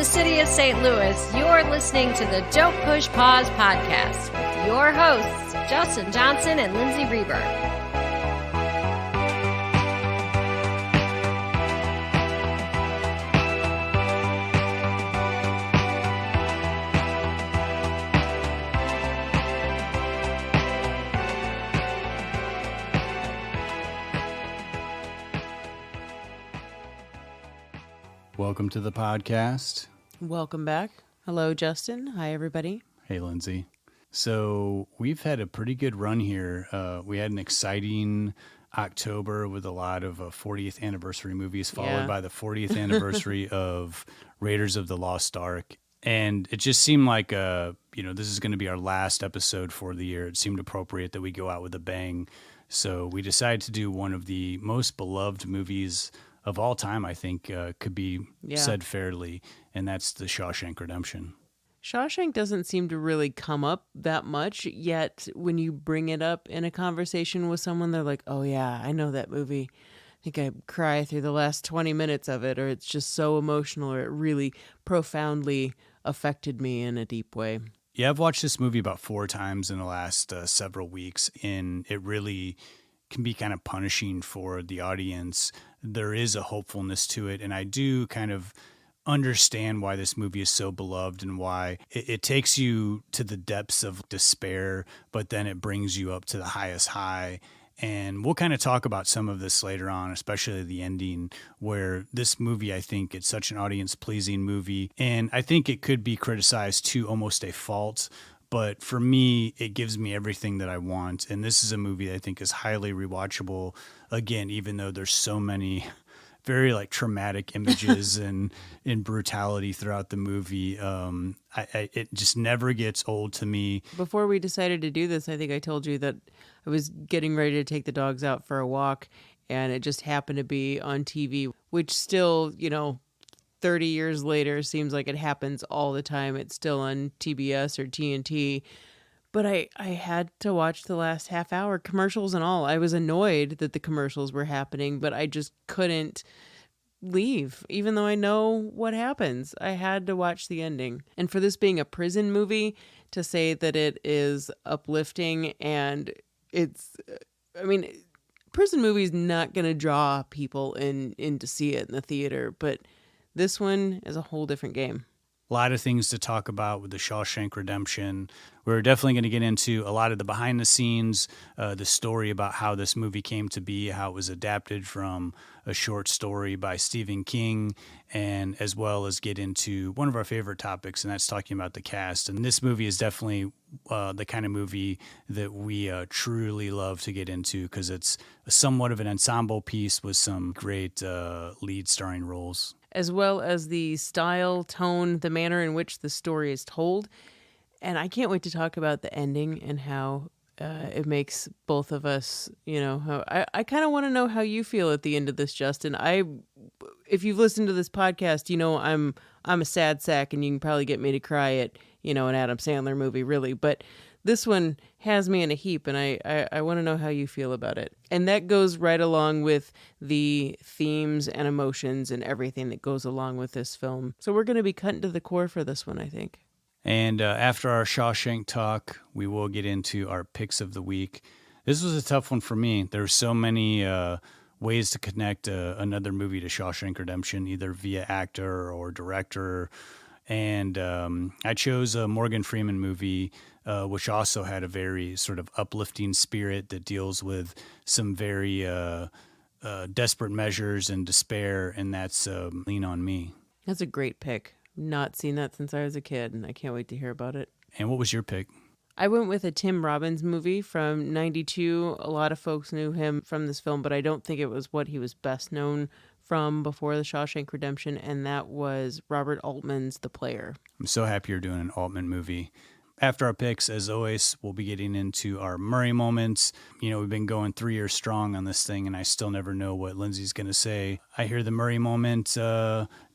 the city of St. Louis, you're listening to the Don't Push Pause podcast with your hosts, Justin Johnson and Lindsay Reber. Welcome to the podcast. Welcome back. Hello, Justin. Hi, everybody. Hey, Lindsay. So we've had a pretty good run here. We had an exciting October with a lot of 40th anniversary movies, followed by the 40th anniversary of Raiders of the Lost Ark. And it just seemed like, this is going to be our last episode for the year. It seemed appropriate that we go out with a bang. So we decided to do one of the most beloved movies of all time, I think, could be said fairly, and that's the Shawshank Redemption. Shawshank doesn't seem to really come up that much, yet when you bring it up in a conversation with someone, they're like, oh yeah, I know that movie. I think I cry through the last 20 minutes of it, or it's just so emotional, or it really profoundly affected me in a deep way. Yeah, I've watched this movie about 4 times in the last several weeks, and it really can be kind of punishing for the audience. There is a hopefulness to it, and I do kind of understand why this movie is so beloved and why it takes you to the depths of despair, but then it brings you up to the highest high. And we'll kind of talk about some of this later on, especially the ending, where this movie, I think it's such an audience-pleasing movie, and I think it could be criticized to almost a fault. But for me, it gives me everything that I want. And this is a movie that I think is highly rewatchable. Again, even though there's so many very traumatic images and brutality throughout the movie, it just never gets old to me. Before we decided to do this, I think I told you that I was getting ready to take the dogs out for a walk, and it just happened to be on TV, which still, 30 years later seems like it happens all the time. It's still on TBS or TNT. But I had to watch the last half hour, commercials and all. I was annoyed that the commercials were happening, but I just couldn't leave, even though I know what happens. I had to watch the ending. And for this being a prison movie, to say that it is uplifting and prison movies not going to draw people in to see it in the theater, but this one is a whole different game. A lot of things to talk about with the Shawshank Redemption. We're definitely going to get into a lot of the behind the scenes, the story about how this movie came to be, how it was adapted from a short story by Stephen King, and as well as get into one of our favorite topics, and that's talking about the cast. And this movie is definitely the kind of movie that we truly love to get into because it's somewhat of an ensemble piece with some great lead starring roles, as well as the style, tone, the manner in which the story is told. And I can't wait to talk about the ending and how it makes both of us, I kind of want to know how you feel at the end of this, Justin. If you've listened to this podcast, I'm a sad sack, and you can probably get me to cry at, an Adam Sandler movie, really. But this one has me in a heap, and I want to know how you feel about it. And that goes right along with the themes and emotions and everything that goes along with this film. So we're going to be cutting to the core for this one, I think. And after our Shawshank talk, we will get into our picks of the week. This was a tough one for me. There's so many ways to connect another movie to Shawshank Redemption, either via actor or director. And I chose a Morgan Freeman movie, which also had a very sort of uplifting spirit that deals with some very desperate measures and despair, and that's Lean on Me. That's a great pick. Not seen that since I was a kid, and I can't wait to hear about it. And what was your pick? I went with a Tim Robbins movie from '92. A lot of folks knew him from this film, but I don't think it was what he was best known from before the Shawshank Redemption, and that was Robert Altman's The Player. I'm so happy you're doing an Altman movie. After our picks, as always, we'll be getting into our Murray moments. We've been going 3 years strong on this thing, and I still never know what Lindsay's going to say. I hear the Murray moment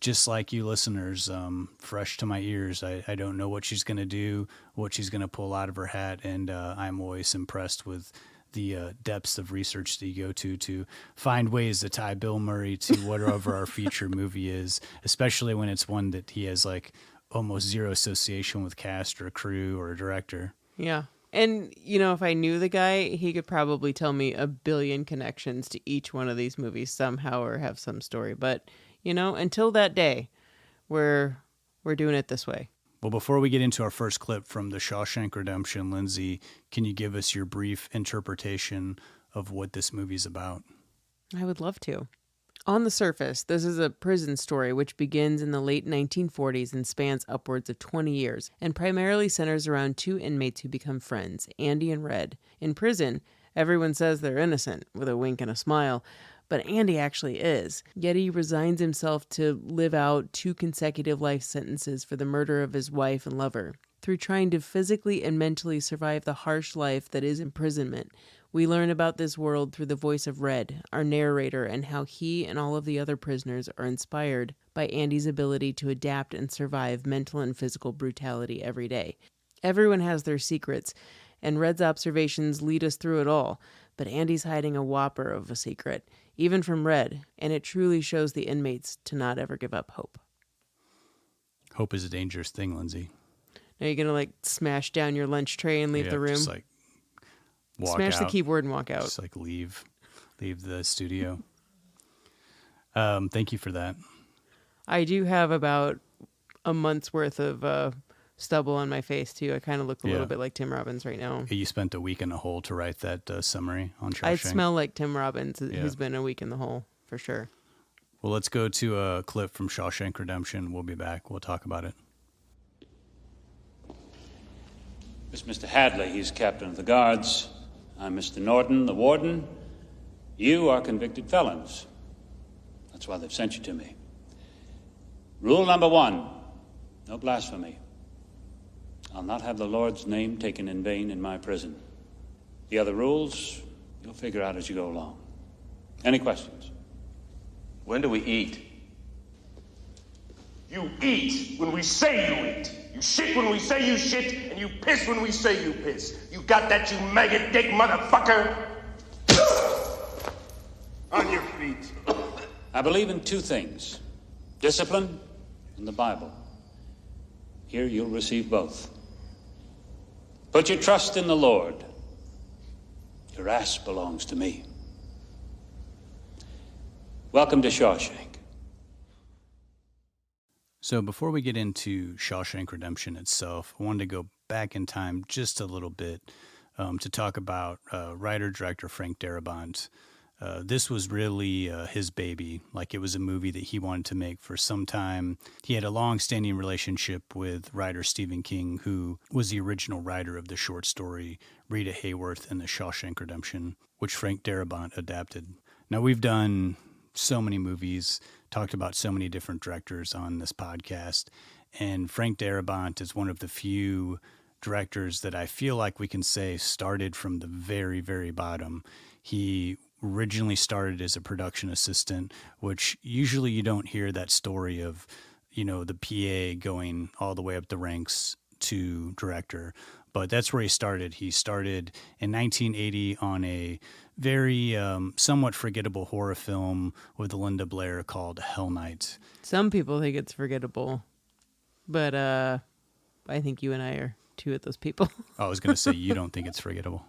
just like you listeners, fresh to my ears. I don't know what she's going to do, what she's going to pull out of her hat, and I'm always impressed with the depths of research that you go to find ways to tie Bill Murray to whatever our feature movie is, especially when it's one that he has like almost zero association with cast or crew or director. Yeah. And, you know, if I knew the guy, he could probably tell me a billion connections to each one of these movies somehow or have some story. But, you know, until that day, we're doing it this way. Well, before we get into our first clip from the Shawshank Redemption, Lindsay, can you give us your brief interpretation of what this movie's about? I would love to. On the surface, this is a prison story which begins in the late 1940s and spans upwards of 20 years, and primarily centers around two inmates who become friends, Andy and Red. In prison, everyone says they're innocent, with a wink and a smile, but Andy actually is. Yet he resigns himself to live out 2 consecutive life sentences for the murder of his wife and lover. Through trying to physically and mentally survive the harsh life that is imprisonment, we learn about this world through the voice of Red, our narrator, and how he and all of the other prisoners are inspired by Andy's ability to adapt and survive mental and physical brutality every day. Everyone has their secrets, and Red's observations lead us through it all, but Andy's hiding a whopper of a secret, even from Red, and it truly shows the inmates to not ever give up hope. Hope is a dangerous thing, Lindsay. Now you're going to like smash down your lunch tray and leave the room? Just like walk Smash out. the keyboard and walk out. Just like leave the studio. Thank you for that. I do have about a month's worth of stubble on my face too. I kind of look a little bit like Tim Robbins right now. You spent a week in the hole to write that summary on Shawshank. I smell like Tim Robbins. He's been a week in the hole for sure. Well, let's go to a clip from Shawshank Redemption. We'll be back. We'll talk about it. It's Mr. Hadley. He's captain of the guards. I'm Mr. Norton, the warden. You are convicted felons. That's why they've sent you to me. Rule number 1, no blasphemy. I'll not have the Lord's name taken in vain in my prison. The other rules, you'll figure out as you go along. Any questions? When do we eat? You eat when we say you eat. You shit when we say you shit, and you piss when we say you piss. You got that, you maggot dick motherfucker? On your feet. I believe in 2 things, discipline and the Bible. Here you'll receive both. Put your trust in the Lord. Your ass belongs to me. Welcome to Shawshank. So before we get into Shawshank Redemption itself, I wanted to go back in time just a little bit to talk about writer-director Frank Darabont. This was really his baby. Like, it was a movie that he wanted to make for some time. He had a long-standing relationship with writer Stephen King, who was the original writer of the short story Rita Hayworth and the Shawshank Redemption, which Frank Darabont adapted. Now, we've done so many movies, talked about so many different directors on this podcast, and Frank Darabont is one of the few directors that I feel like we can say started from the very, very bottom. He originally started as a production assistant, which usually you don't hear that story of, you know, the PA going all the way up the ranks to director. But that's where he started. He started in 1980 on a very somewhat forgettable horror film with Linda Blair called Hell Night. Some people think it's forgettable, but I think you and I are 2 of those people. I was going to say, you don't think it's forgettable.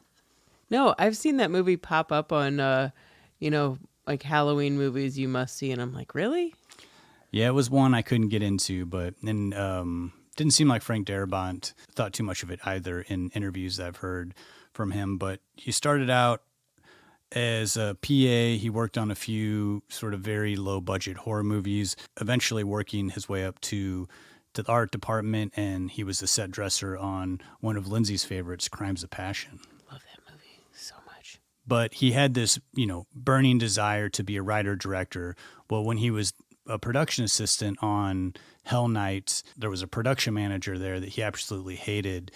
No, I've seen that movie pop up on, like Halloween movies you must see, and I'm like, really? Yeah, it was one I couldn't get into, but then didn't seem like Frank Darabont thought too much of it either in interviews that I've heard from him. But he started out as a PA. He worked on a few sort of very low-budget horror movies, eventually working his way up to the art department, and he was the set dresser on one of Lindsay's favorites, Crimes of Passion. Love that movie so much. But he had this, burning desire to be a writer-director. Well, when he was a production assistant on Hell Night, there was a production manager there that he absolutely hated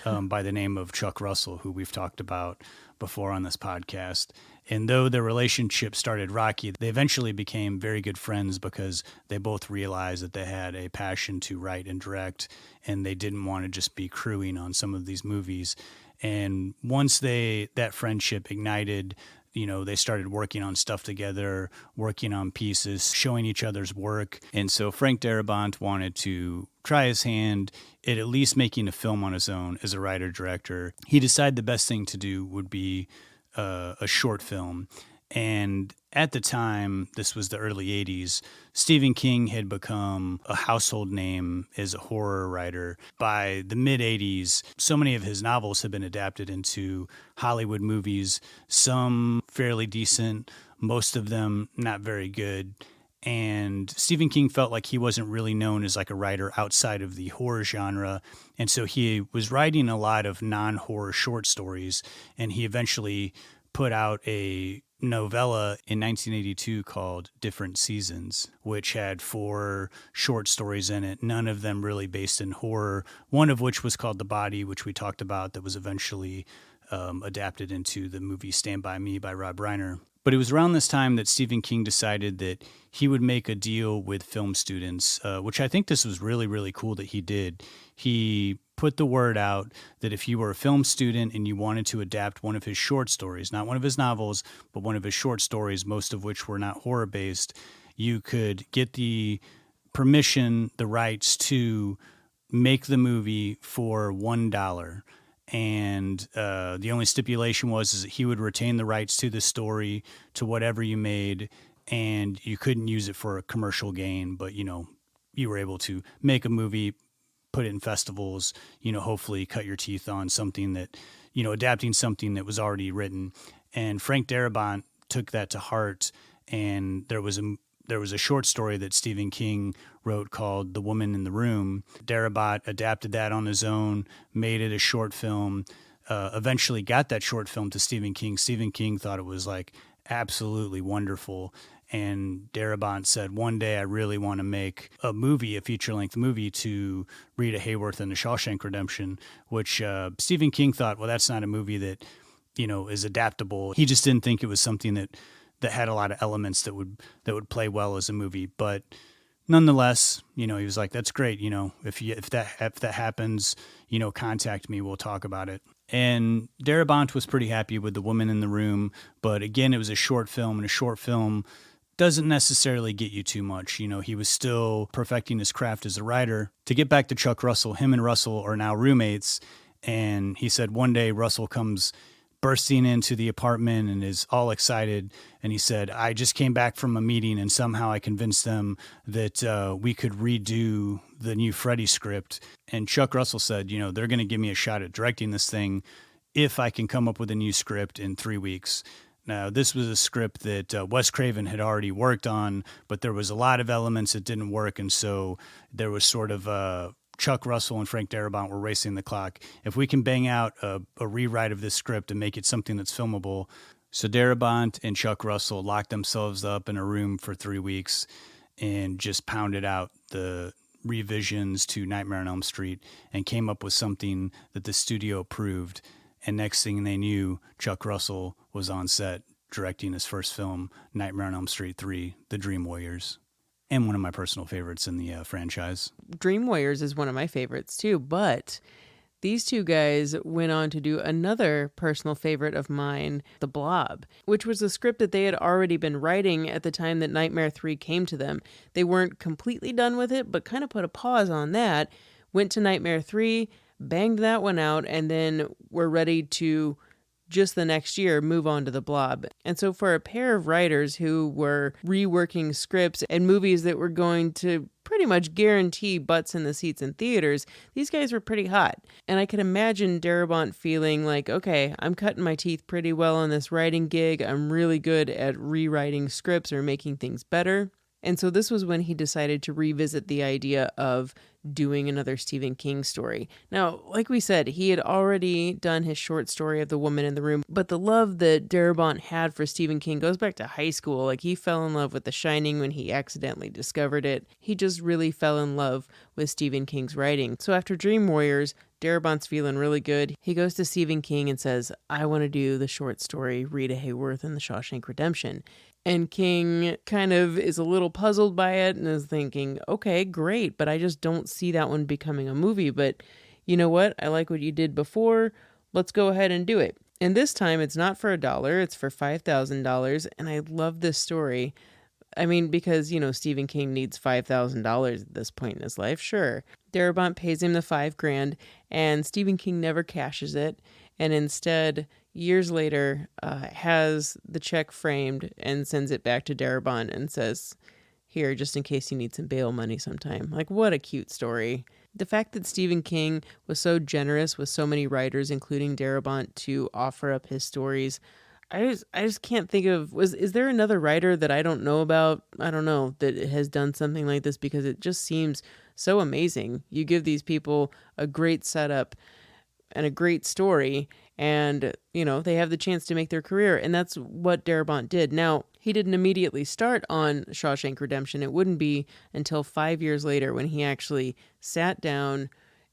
by the name of Chuck Russell, who we've talked about before on this podcast. And though their relationship started rocky, they eventually became very good friends because they both realized that they had a passion to write and direct, and they didn't want to just be crewing on some of these movies. And once that friendship ignited, they started working on stuff together, working on pieces, showing each other's work. And so Frank Darabont wanted to try his hand at least making a film on his own as a writer-director. He decided the best thing to do would be a short film. And at the time, this was the early 80s, Stephen King had become a household name as a horror writer. By the mid-80s, so many of his novels have been adapted into Hollywood movies, some fairly decent, most of them not very good. And Stephen King felt like he wasn't really known as like a writer outside of the horror genre. And so he was writing a lot of non-horror short stories, and he eventually put out a novella in 1982 called Different Seasons, which had 4 short stories in it, none of them really based in horror, one of which was called The Body, which we talked about, that was eventually adapted into the movie Stand By Me by Rob Reiner. But it was around this time that Stephen King decided that he would make a deal with film students, which I think this was really, really cool that he did. He put the word out that if you were a film student and you wanted to adapt one of his short stories, not one of his novels, but one of his short stories, most of which were not horror-based, you could get the permission, the rights to make the movie for $1. And the only stipulation was that he would retain the rights to the story, to whatever you made, and you couldn't use it for a commercial gain, but, you were able to make a movie, put it in festivals, hopefully cut your teeth on something that, adapting something that was already written. And Frank Darabont took that to heart, and there was a short story that Stephen King wrote called The Woman in the Room. Darabont adapted that on his own, made it a short film, eventually got that short film to Stephen King. Stephen King thought it was like absolutely wonderful. And Darabont said, one day I really want to make a movie, a feature-length movie to Rita Hayworth and the Shawshank Redemption, which Stephen King thought, well, that's not a movie that, is adaptable. He just didn't think it was something that had a lot of elements that would play well as a movie. But nonetheless, he was like, that's great. If that happens, contact me, we'll talk about it. And Darabont was pretty happy with The Woman in the Room. But again, it was a short film, and a short film doesn't necessarily get you too much. He was still perfecting his craft as a writer. To get back to Chuck Russell, him and Russell are now roommates. And he said one day Russell comes bursting into the apartment and is all excited. And he said, I just came back from a meeting and somehow I convinced them that we could redo the new Freddy script. And Chuck Russell said, they're going to give me a shot at directing this thing if I can come up with a new script in 3 weeks. Now, this was a script that Wes Craven had already worked on, but there was a lot of elements that didn't work. And so there was sort of Chuck Russell and Frank Darabont were racing the clock. If we can bang out a rewrite of this script and make it something that's filmable. So Darabont and Chuck Russell locked themselves up in a room for 3 weeks and just pounded out the revisions to Nightmare on Elm Street and came up with something that the studio approved. And next thing they knew, Chuck Russell was on set directing his first film, Nightmare on Elm Street 3, The Dream Warriors. And one of my personal favorites in the franchise. Dream Warriors is one of my favorites too, but these two guys went on to do another personal favorite of mine, The Blob, which was a script that they had already been writing at the time that Nightmare 3 came to them. They weren't completely done with it, but kind of put a pause on that, went to Nightmare 3, banged that one out, and then were ready to just the next year move on to The Blob. And so for a pair of writers who were reworking scripts and movies that were going to pretty much guarantee butts in the seats in theaters, these guys were pretty hot. And I can imagine Darabont feeling like, okay, I'm cutting my teeth pretty well on this writing gig. I'm really good at rewriting scripts or making things better. And so this was when he decided to revisit the idea of doing another Stephen King story. Now, like we said, he had already done his short story of The Woman in the Room, but the love that Darabont had for Stephen King goes back to high school. Like, he fell in love with The Shining when he accidentally discovered it. He just really fell in love with Stephen King's writing. So after Dream Warriors, Darabont's feeling really good. He goes to Stephen King and says, I want to do the short story Rita Hayworth and the Shawshank Redemption. And King kind of is a little puzzled by it and is thinking, okay, great, but I just don't see that one becoming a movie. But you know what? I like what you did before. let's go ahead and do it. And this time it's not for $1, it's for $5,000. And I love this story. I mean, because, Stephen King needs $5,000 at this point in his life. Sure. Darabont pays him the $5,000 and Stephen King never cashes it. And instead, years later, has the check framed and sends it back to Darabont and says, here, just in case you need some bail money sometime. Like, what a cute story. The fact that Stephen King was so generous with so many writers, including Darabont, to offer up his stories, I just can't think of, is there another writer that I don't know about? I don't know, that has done something like this, because it just seems so amazing. You give these people a great setup and a great story, and, they have the chance to make their career. And that's what Darabont did. Now, he didn't immediately start on Shawshank Redemption. It wouldn't be until 5 years later when he actually sat down,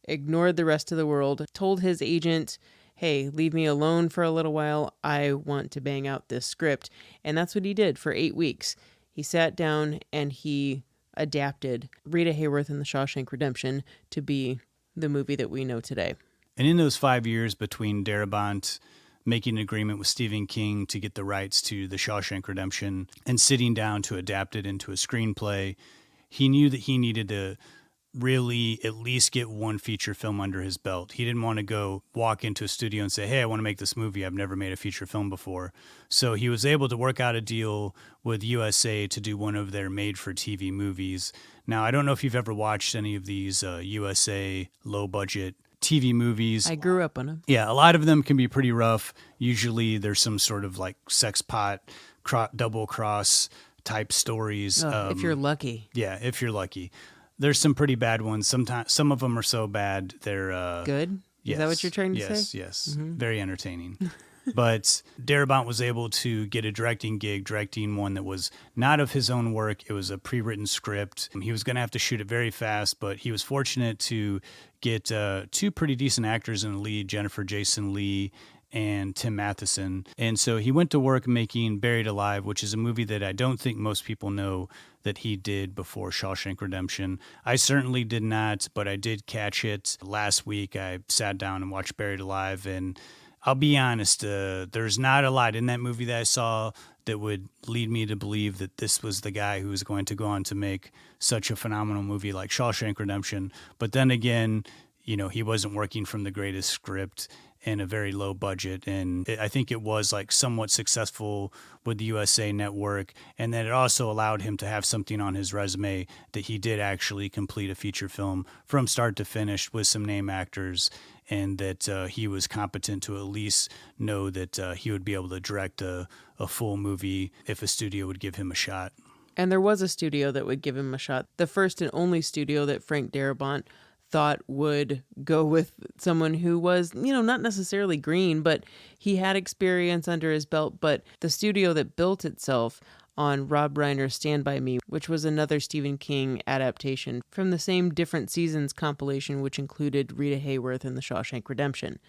ignored the rest of the world, told his agent, hey, leave me alone for a little while. I want to bang out this script. And that's what he did for 8 weeks. He sat down and he adapted Rita Hayworth and the Shawshank Redemption to be the movie that we know today. And in those 5 years between Darabont making an agreement with Stephen King to get the rights to the Shawshank Redemption and sitting down to adapt it into a screenplay, he knew that he needed to really at least get one feature film under his belt. He didn't want to go walk into a studio and say, hey, I want to make this movie. I've never made a feature film before. So he was able to work out a deal with USA to do one of their made-for-TV movies. Now, I don't know if you've ever watched any of these USA low-budget TV movies. I grew up on them. Yeah, a lot of them can be pretty rough. Usually there's some sort of like sex pot, double cross type stories. If you're lucky. Yeah, if you're lucky. There's some pretty bad ones. Sometimes some of them are so bad they're good. Yes, is that what you're trying to say? Yes, very entertaining. But Darabont was able to get a directing one that was not of his own work. It was a pre-written script. He was going to have to shoot it very fast, but he was fortunate to get two pretty decent actors in the lead, Jennifer Jason Leigh and Tim Matheson. And so he went to work making Buried Alive, which is a movie that I don't think most people know that he did before Shawshank Redemption. I certainly did not, but I did catch it last week. I sat down and watched Buried Alive, and I'll be honest, there's not a lot in that movie that I saw that would lead me to believe that this was the guy who was going to go on to make such a phenomenal movie like Shawshank Redemption. But then again, he wasn't working from the greatest script and a very low budget. And I think it was like somewhat successful with the USA Network. And then it also allowed him to have something on his resume that he did actually complete a feature film from start to finish with some name actors, and that he was competent to at least know that he would be able to direct a full movie if a studio would give him a shot. And there was a studio that would give him a shot. The first and only studio that Frank Darabont thought would go with someone who was, not necessarily green, but he had experience under his belt. But the studio that built itself on Rob Reiner's Stand By Me, which was another Stephen King adaptation from the same Different Seasons compilation, which included Rita Hayworth and the Shawshank Redemption.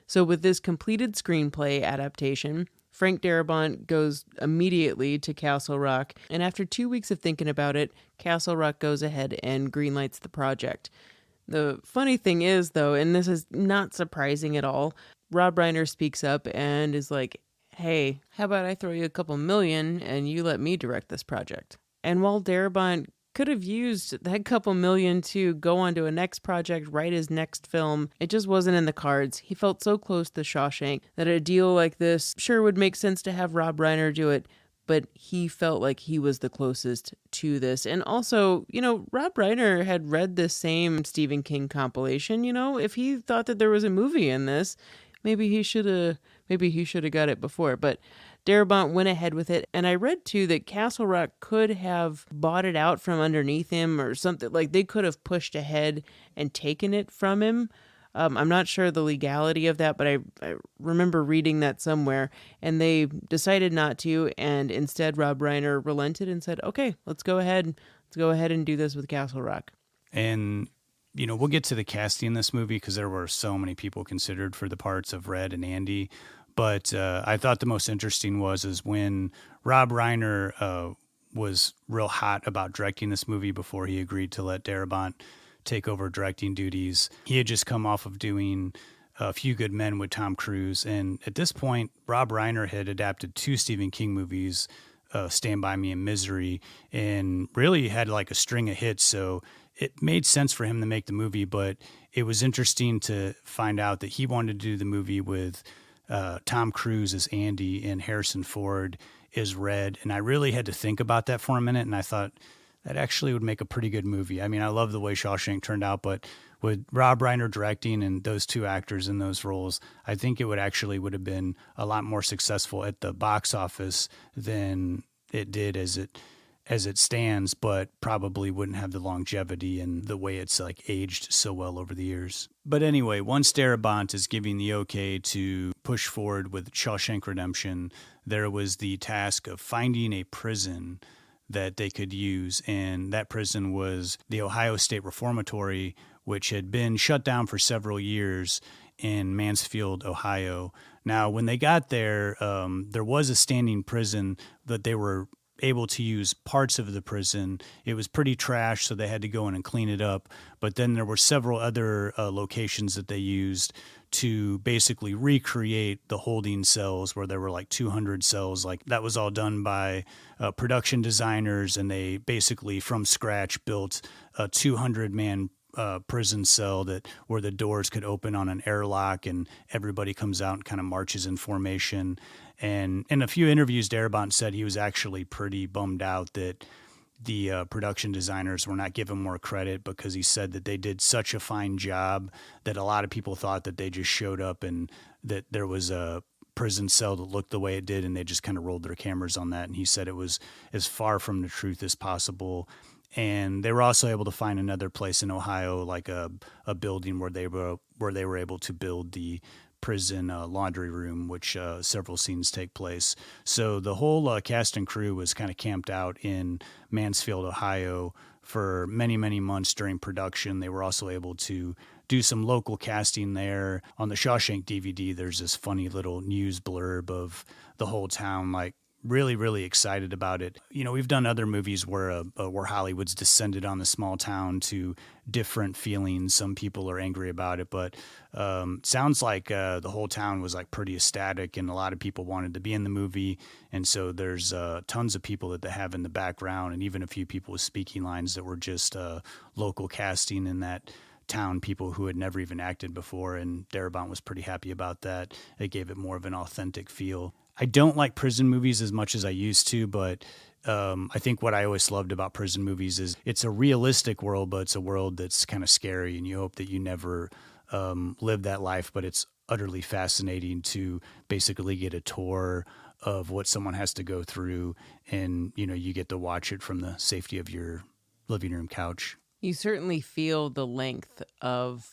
So with this completed screenplay adaptation, Frank Darabont goes immediately to Castle Rock, and after 2 weeks of thinking about it, Castle Rock goes ahead and greenlights the project. The funny thing is, though, and this is not surprising at all, Rob Reiner speaks up and is like, hey, how about I throw you a couple million and you let me direct this project? And while Darabont could have used that couple million to go on to a next project, write his next film, it just wasn't in the cards. He felt so close to Shawshank that a deal like this sure would make sense to have Rob Reiner do it, but he felt like he was the closest to this. And also, Rob Reiner had read this same Stephen King compilation. If he thought that there was a movie in this, maybe he should have got it before. But Darabont went ahead with it. And I read, too, that Castle Rock could have bought it out from underneath him or something. Like, they could have pushed ahead and taken it from him. I'm not sure the legality of that, but I remember reading that somewhere. And they decided not to. And instead, Rob Reiner relented and said, okay, let's go ahead and do this with Castle Rock. And we'll get to the casting in this movie because there were so many people considered for the parts of Red and Andy. But I thought the most interesting was when Rob Reiner was real hot about directing this movie before he agreed to let Darabont take over directing duties. He had just come off of doing A Few Good Men with Tom Cruise. And at this point, Rob Reiner had adapted 2 Stephen King movies, Stand By Me and Misery, and really had like a string of hits. So it made sense for him to make the movie, but it was interesting to find out that he wanted to do the movie with Tom Cruise as Andy and Harrison Ford as Red. And I really had to think about that for a minute, and I thought that actually would make a pretty good movie. I mean, I love the way Shawshank turned out, but with Rob Reiner directing and those 2 actors in those roles, I think it would have been a lot more successful at the box office than it did as it stands, but probably wouldn't have the longevity and the way it's like aged so well over the years. But anyway, once Darabont is giving the okay to push forward with Shawshank Redemption, there was the task of finding a prison that they could use, and that prison was the Ohio State Reformatory, which had been shut down for several years in Mansfield, Ohio. Now, when they got there, there was a standing prison that they were able to use parts of the prison. It was pretty trash, so they had to go in and clean it up. But then there were several other locations that they used to basically recreate the holding cells, where there were like 200 cells. Like that was all done by production designers, and they basically from scratch built a 200-man prison cell where the doors could open on an airlock, and everybody comes out and kind of marches in formation. And in a few interviews, Darabont said he was actually pretty bummed out that the production designers were not given more credit, because he said that they did such a fine job that a lot of people thought that they just showed up and that there was a prison cell that looked the way it did, and they just kind of rolled their cameras on that. And he said it was as far from the truth as possible. And they were also able to find another place in Ohio, like a building where they were able to build the prison laundry room, which several scenes take place. So the whole cast and crew was kind of camped out in Mansfield, Ohio for many, many months during production. They were also able to do some local casting there. On the Shawshank DVD, there's this funny little news blurb of the whole town, like really, really excited about it. You know, we've done other movies where Hollywood's descended on the small town to different feelings. Some people are angry about it, but sounds like the whole town was like pretty ecstatic, and a lot of people wanted to be in the movie. And so there's tons of people that they have in the background, and even a few people with speaking lines that were just local casting in that town, people who had never even acted before. And Darabont was pretty happy about that. It gave it more of an authentic feel. I don't like prison movies as much as I used to, but I think what I always loved about prison movies is it's a realistic world, but it's a world that's kind of scary, and you hope that you never live that life. But it's utterly fascinating to basically get a tour of what someone has to go through, and you get to watch it from the safety of your living room couch. You certainly feel the length of,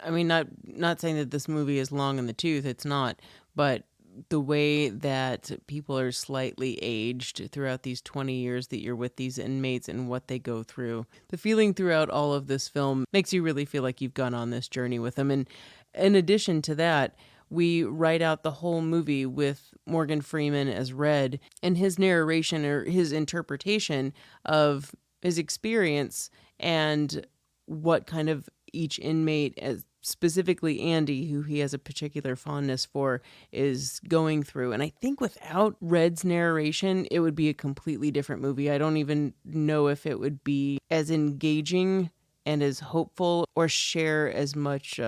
I mean, not saying that this movie is long in the tooth, it's not, but the way that people are slightly aged throughout these 20 years that you're with these inmates and what they go through. The feeling throughout all of this film makes you really feel like you've gone on this journey with them. And in addition to that, we write out the whole movie with Morgan Freeman as Red, and his narration or his interpretation of his experience and what kind of each inmate, as specifically Andy, who he has a particular fondness for, is going through. And I think without Red's narration, it would be a completely different movie. I don't even know if it would be as engaging and as hopeful or share as much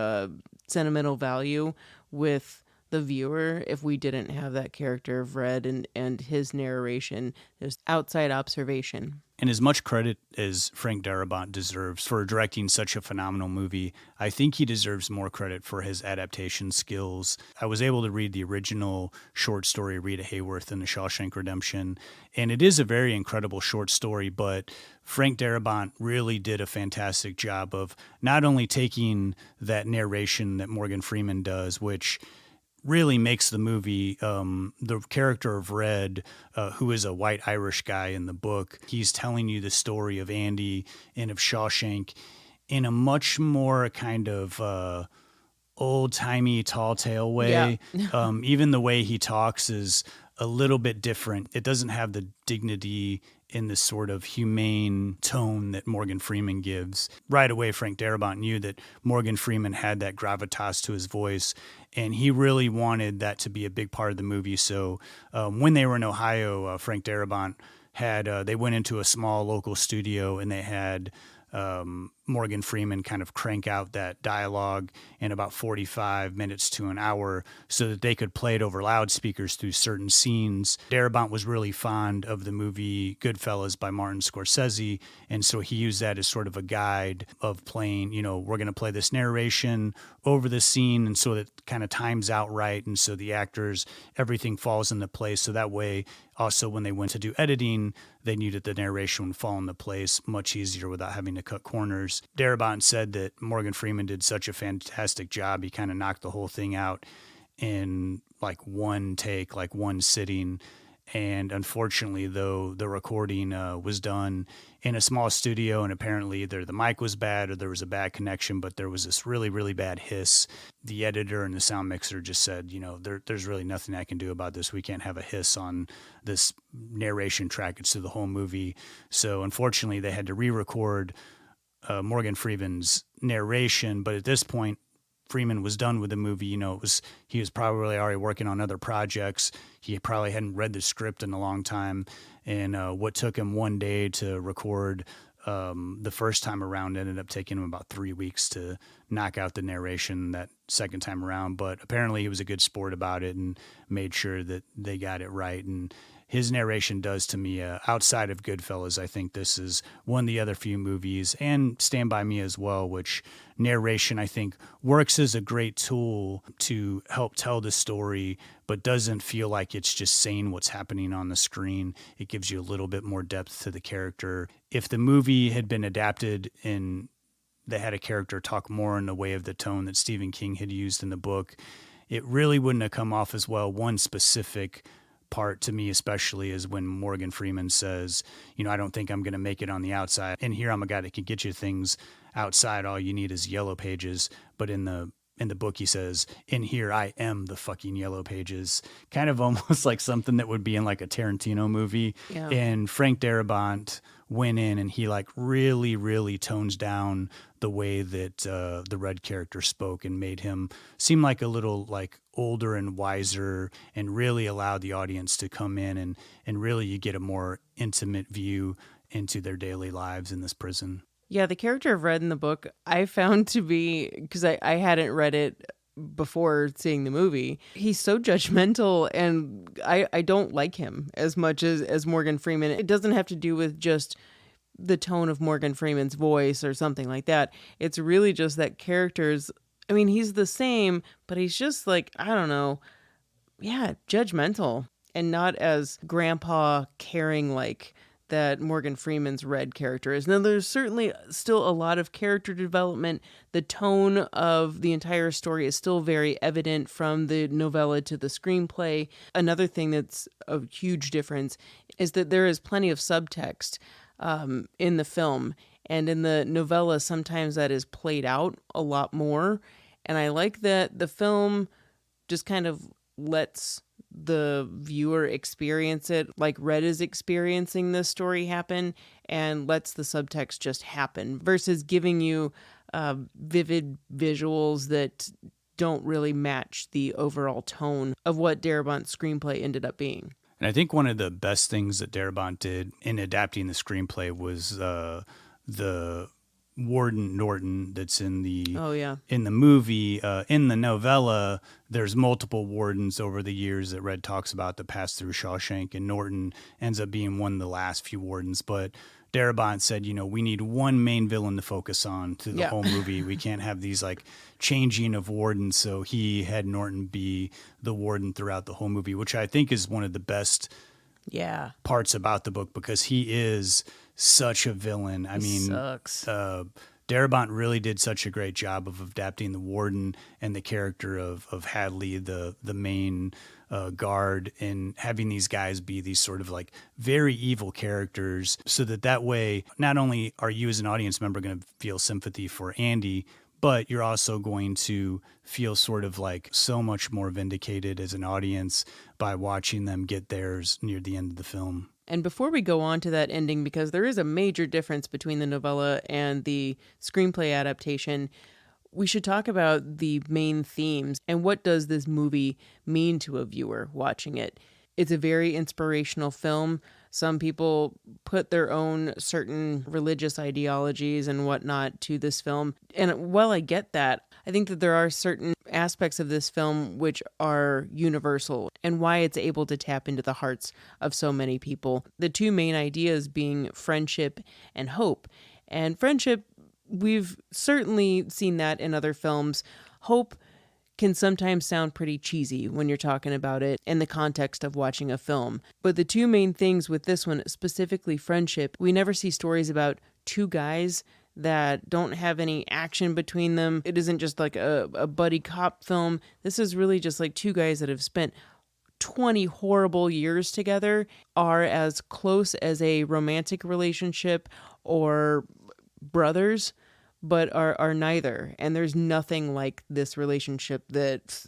sentimental value with the viewer if we didn't have that character of Red and his narration, his outside observation. And as much credit as Frank Darabont deserves for directing such a phenomenal movie, I think he deserves more credit for his adaptation skills. I was able to read the original short story, Rita Hayworth in The Shawshank Redemption, and it is a very incredible short story, but Frank Darabont really did a fantastic job of not only taking that narration that Morgan Freeman does, which really makes the movie, the character of Red, who is a white Irish guy in the book, he's telling you the story of Andy and of Shawshank in a much more kind of old-timey, tall tale way. Yeah. Even the way he talks is a little bit different. It doesn't have the dignity in the sort of humane tone that Morgan Freeman gives. Right away, Frank Darabont knew that Morgan Freeman had that gravitas to his voice, and he really wanted that to be a big part of the movie. So when they were in Ohio, Frank Darabont they went into a small local studio, and they had Morgan Freeman kind of crank out that dialogue in about 45 minutes to an hour so that they could play it over loudspeakers through certain scenes. Darabont was really fond of the movie Goodfellas by Martin Scorsese, and so he used that as sort of a guide of playing, we're going to play this narration over the scene, and so that kind of times out right, and so the actors, everything falls into place, so that way also when they went to do editing, they knew that the narration would fall into place much easier without having to cut corners. Darabont said that Morgan Freeman did such a fantastic job. He kind of knocked the whole thing out in like one take, like one sitting. And unfortunately, though, the recording was done in a small studio, and apparently either the mic was bad or there was a bad connection, but there was this really, really bad hiss. The editor and the sound mixer just said, there's really nothing I can do about this. We can't have a hiss on this narration track. It's through the whole movie. So unfortunately, they had to re-record Morgan Freeman's narration, but at this point, Freeman was done with the movie. He was probably already working on other projects. He probably hadn't read the script in a long time. And what took him one day to record the first time around ended up taking him about 3 weeks to knock out the narration that second time around. But apparently he was a good sport about it and made sure that they got it right. And his narration does to me, outside of Goodfellas, I think this is one of the other few movies, and Stand By Me as well, which narration, I think, works as a great tool to help tell the story, but doesn't feel like it's just saying what's happening on the screen. It gives you a little bit more depth to the character. If the movie had been adapted and they had a character talk more in the way of the tone that Stephen King had used in the book, it really wouldn't have come off as well. One specific part to me especially is when Morgan Freeman says, I don't think I'm going to make it on the outside. And here I'm a guy that can get you things outside. All you need is yellow pages. But in the book, he says, in here, I am the fucking yellow pages. Kind of almost like something that would be in like a Tarantino movie. Yeah. And Frank Darabont went in and he like really, really tones down the way that the Red character spoke and made him seem like a little like older and wiser, and really allowed the audience to come in and really you get a more intimate view into their daily lives in this prison. Yeah, the character of Red in the book, I found to be, because I hadn't read it before seeing the movie, he's so judgmental, and I don't like him as much as Morgan Freeman. It doesn't have to do with just the tone of Morgan Freeman's voice or something like that. It's really just that he's the same, but he's just like, I don't know, judgmental, and not as grandpa caring like that Morgan Freeman's Red character is. Now, there's certainly still a lot of character development. The tone of the entire story is still very evident from the novella to the screenplay. Another thing that's a huge difference is that there is plenty of subtext in the film. And in the novella, sometimes that is played out a lot more. And I like that the film just kind of lets the viewer experience it like Red is experiencing this story happen, and lets the subtext just happen versus giving you vivid visuals that don't really match the overall tone of what Darabont's screenplay ended up being. And I think one of the best things that Darabont did in adapting the screenplay was the Warden Norton that's in the in the movie. In the novella, there's multiple wardens over the years that Red talks about that pass through Shawshank, and Norton ends up being one of the last few wardens. But Darabont said, we need one main villain to focus on through the whole movie. We can't have these like changing of wardens. So he had Norton be the warden throughout the whole movie, which I think is one of the best parts about the book, because he is such a villain. I mean, sucks. Darabont really did such a great job of adapting the warden and the character of Hadley, the main guard, and having these guys be these sort of like very evil characters, so that way not only are you as an audience member going to feel sympathy for Andy, but you're also going to feel sort of like so much more vindicated as an audience by watching them get theirs near the end of the film. And before we go on to that ending, because there is a major difference between the novella and the screenplay adaptation, we should talk about the main themes and what does this movie mean to a viewer watching it. It's a very inspirational film. Some people put their own certain religious ideologies and whatnot to this film. And while I get that, I think that there are certain aspects of this film which are universal and why it's able to tap into the hearts of so many people. The two main ideas being friendship and hope. And friendship, we've certainly seen that in other films. Hope can sometimes sound pretty cheesy when you're talking about it in the context of watching a film. But the two main things with this one, specifically friendship, we never see stories about two guys that don't have any action between them. It isn't just like a buddy cop film. This is really just like two guys that have spent 20 horrible years together, are as close as a romantic relationship or brothers, but are neither. And there's nothing like this relationship that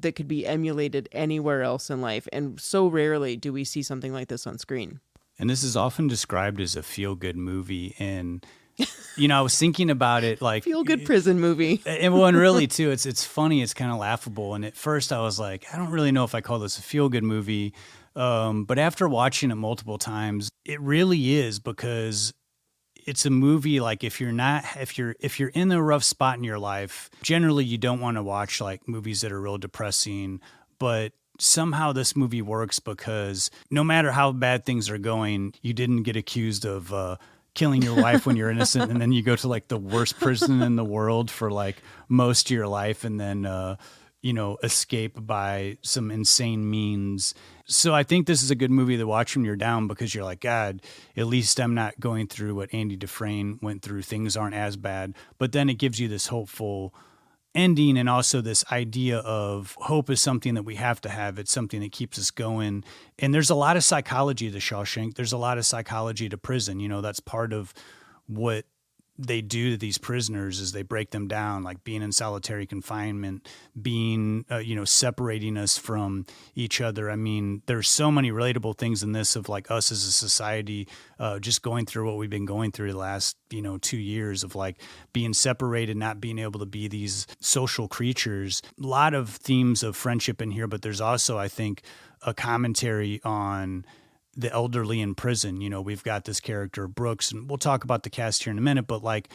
could be emulated anywhere else in life. And so rarely do we see something like this on screen. And this is often described as a feel-good movie. And, you know, I was thinking about it like... Feel-good prison movie. And really, too, it's funny. It's kind of laughable. And at first I was like, I don't really know if I call this a feel-good movie. But after watching it multiple times, it really is, because it's a movie like if you're in a rough spot in your life, generally you don't want to watch like movies that are real depressing, but somehow this movie works because no matter how bad things are going, you didn't get accused of killing your wife when you're innocent, and then you go to like the worst prison in the world for like most of your life, and then escape by some insane means. So I think this is a good movie to watch when you're down, because you're like, God, at least I'm not going through what Andy Dufresne went through. Things aren't as bad. But then it gives you this hopeful ending, and also this idea of hope is something that we have to have. It's something that keeps us going. And there's a lot of psychology to Shawshank. There's a lot of psychology to prison. You know, that's part of what they do to these prisoners is they break them down, like being in solitary confinement, being, separating us from each other. I mean, there's so many relatable things in this of like us as a society, just going through what we've been going through the last, 2 years of like being separated, not being able to be these social creatures. A lot of themes of friendship in here, but there's also, I think, a commentary on the elderly in prison. You know, we've got this character Brooks, and we'll talk about the cast here in a minute, but like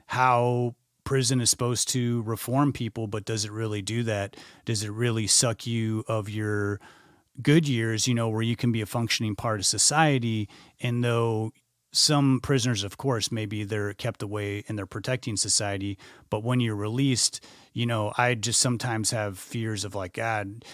how prison is supposed to reform people, but does it really do that? Does it really suck you of your good years, where you can be a functioning part of society? And though some prisoners, of course, maybe they're kept away and they're protecting society, but when you're released, I just sometimes have fears of like, God,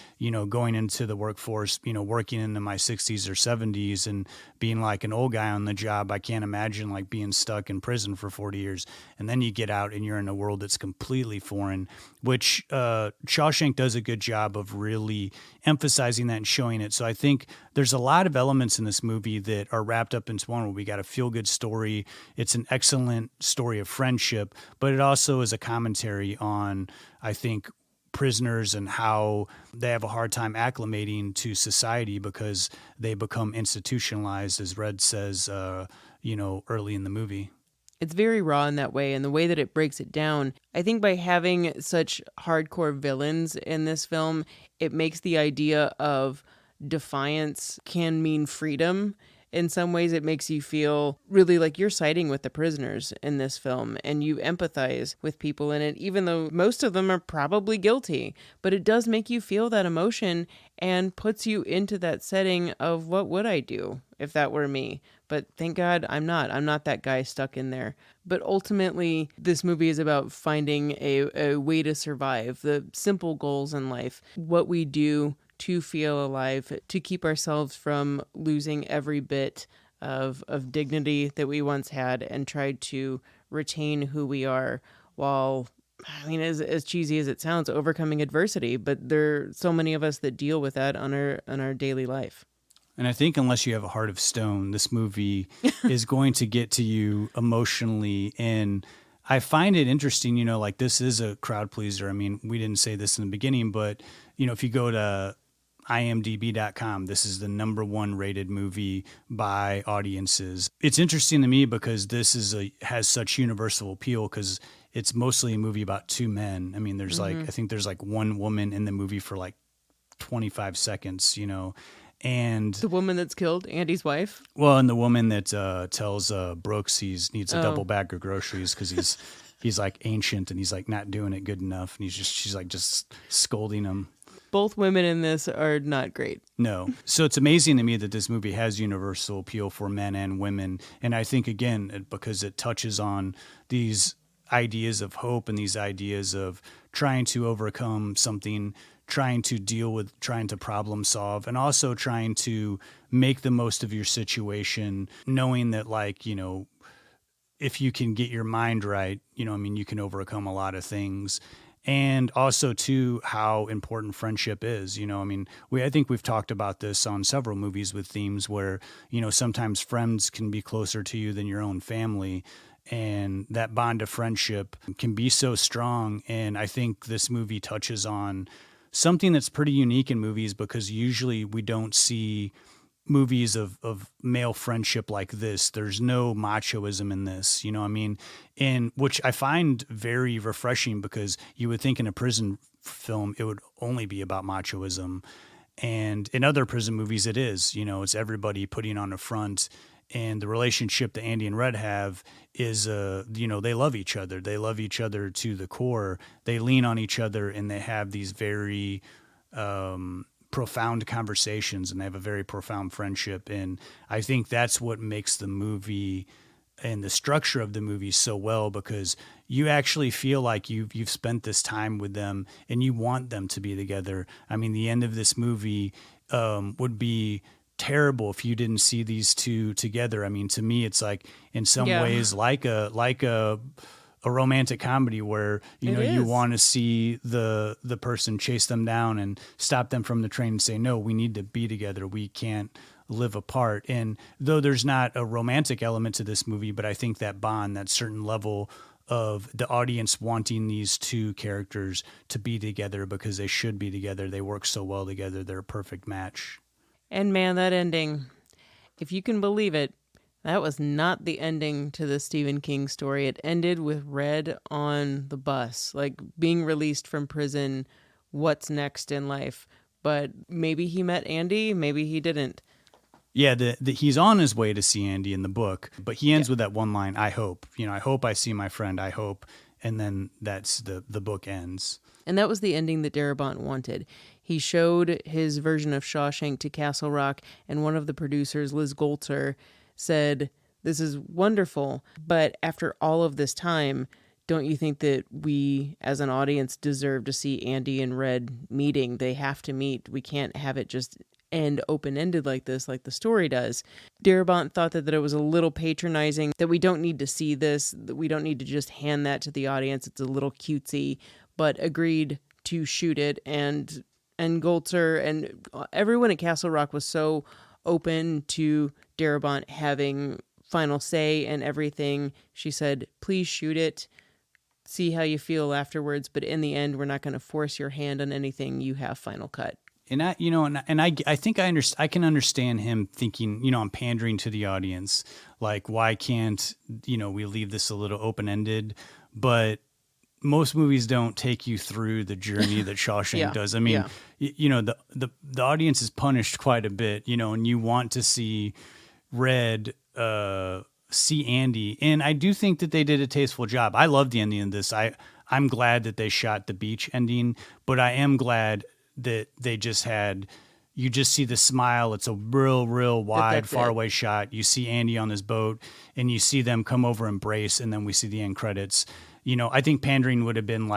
going into the workforce, working into my 60s or 70s and being like an old guy on the job. I can't imagine like being stuck in prison for 40 years. And then you get out and you're in a world that's completely foreign, which Shawshank does a good job of really emphasizing that and showing it. So I think there's a lot of elements in this movie that are wrapped up into one where we got a feel-good story. It's an excellent story of friendship, but it also is a commentary on, I think, prisoners and how they have a hard time acclimating to society because they become institutionalized, as Red says, early in the movie. It's very raw in that way, and the way that it breaks it down, I think by having such hardcore villains in this film, it makes the idea of defiance can mean freedom. In some ways, it makes you feel really like you're siding with the prisoners in this film, and you empathize with people in it, even though most of them are probably guilty. But it does make you feel that emotion and puts you into that setting of what would I do if that were me? But thank God I'm not. I'm not that guy stuck in there. But ultimately, this movie is about finding a way to survive, the simple goals in life, what we do to feel alive, to keep ourselves from losing every bit of dignity that we once had, and tried to retain who we are while, as cheesy as it sounds, overcoming adversity. But there are so many of us that deal with that on our daily life. And I think unless you have a heart of stone, this movie is going to get to you emotionally. And I find it interesting, like this is a crowd pleaser. I mean, we didn't say this in the beginning, but, if you go to imdb.com, this is the #1 rated movie by audiences. It's interesting to me because this has such universal appeal because it's mostly a movie about two men. I mean, there's I think there's one woman in the movie for 25 seconds, and The woman that's killed, Andy's wife. well, and the woman that tells Brooks he needs a double bag of groceries because he's ancient and he's not doing it good enough, and she's just scolding him. Both women in this are not great. No. So it's amazing to me that this movie has universal appeal for men and women. And I think, again, because it touches on these ideas of hope and these ideas of trying to overcome something, trying to deal with, trying to problem solve, and also trying to make the most of your situation, knowing that, if you can get your mind right, you can overcome a lot of things. And also, too, how important friendship is. I think we've talked about this on several movies with themes where, sometimes friends can be closer to you than your own family. And that bond of friendship can be so strong. And I think this movie touches on something that's pretty unique in movies because usually we don't see movies of male friendship like this. There's no machoism in this, and which I find very refreshing because you would think in a prison film it would only be about machoism, and in other prison movies it is. It's everybody putting on a front, and the relationship that Andy and Red have is they love each other. They love each other to the core. They lean on each other, and they have these very profound conversations, and they have a very profound friendship. And I think that's what makes the movie and the structure of the movie so well, because you actually feel like you've spent this time with them and you want them to be together. I mean, the end of this movie would be terrible if you didn't see these two together. I mean, to me, it's in some ways like a romantic comedy where you want to see the person chase them down and stop them from the train and say, no, we need to be together. We can't live apart. And though there's not a romantic element to this movie, but I think that bond, that certain level of the audience wanting these two characters to be together because they should be together. They work so well together. They're a perfect match. And man, that ending, if you can believe it, that was not the ending to the Stephen King story. It ended with Red on the bus, being released from prison. What's next in life? But maybe he met Andy, maybe he didn't. Yeah, he's on his way to see Andy in the book, but he ends with that one line, I hope. I hope I see my friend, I hope. And then that's the book ends. And that was the ending that Darabont wanted. He showed his version of Shawshank to Castle Rock, and one of the producers, Liz Goltzer, said, this is wonderful, but after all of this time, don't you think that we as an audience deserve to see Andy and Red meeting? They have to meet. We can't have it just end open-ended like this, like the story does. Darabont thought that it was a little patronizing, that we don't need to see this, that we don't need to just hand that to the audience. It's a little cutesy, but agreed to shoot it. And Goltzer and everyone at Castle Rock was so open to Darabont having final say and everything. She said, please shoot it, see how you feel afterwards, but in the end, we're not going to force your hand on anything. You have final cut. And I think I can understand him thinking, I'm pandering to the audience. Why can't, we leave this a little open-ended? But most movies don't take you through the journey that Shawshank does. I mean, the audience is punished quite a bit, and you want to see Red see Andy. And I do think that they did a tasteful job. I love the ending of this. I'm glad that they shot the beach ending, but I am glad that they you just see the smile. It's a real wide, far away shot. You see Andy on this boat and you see them come over, embrace, and then we see the end credits. I think pandering would have been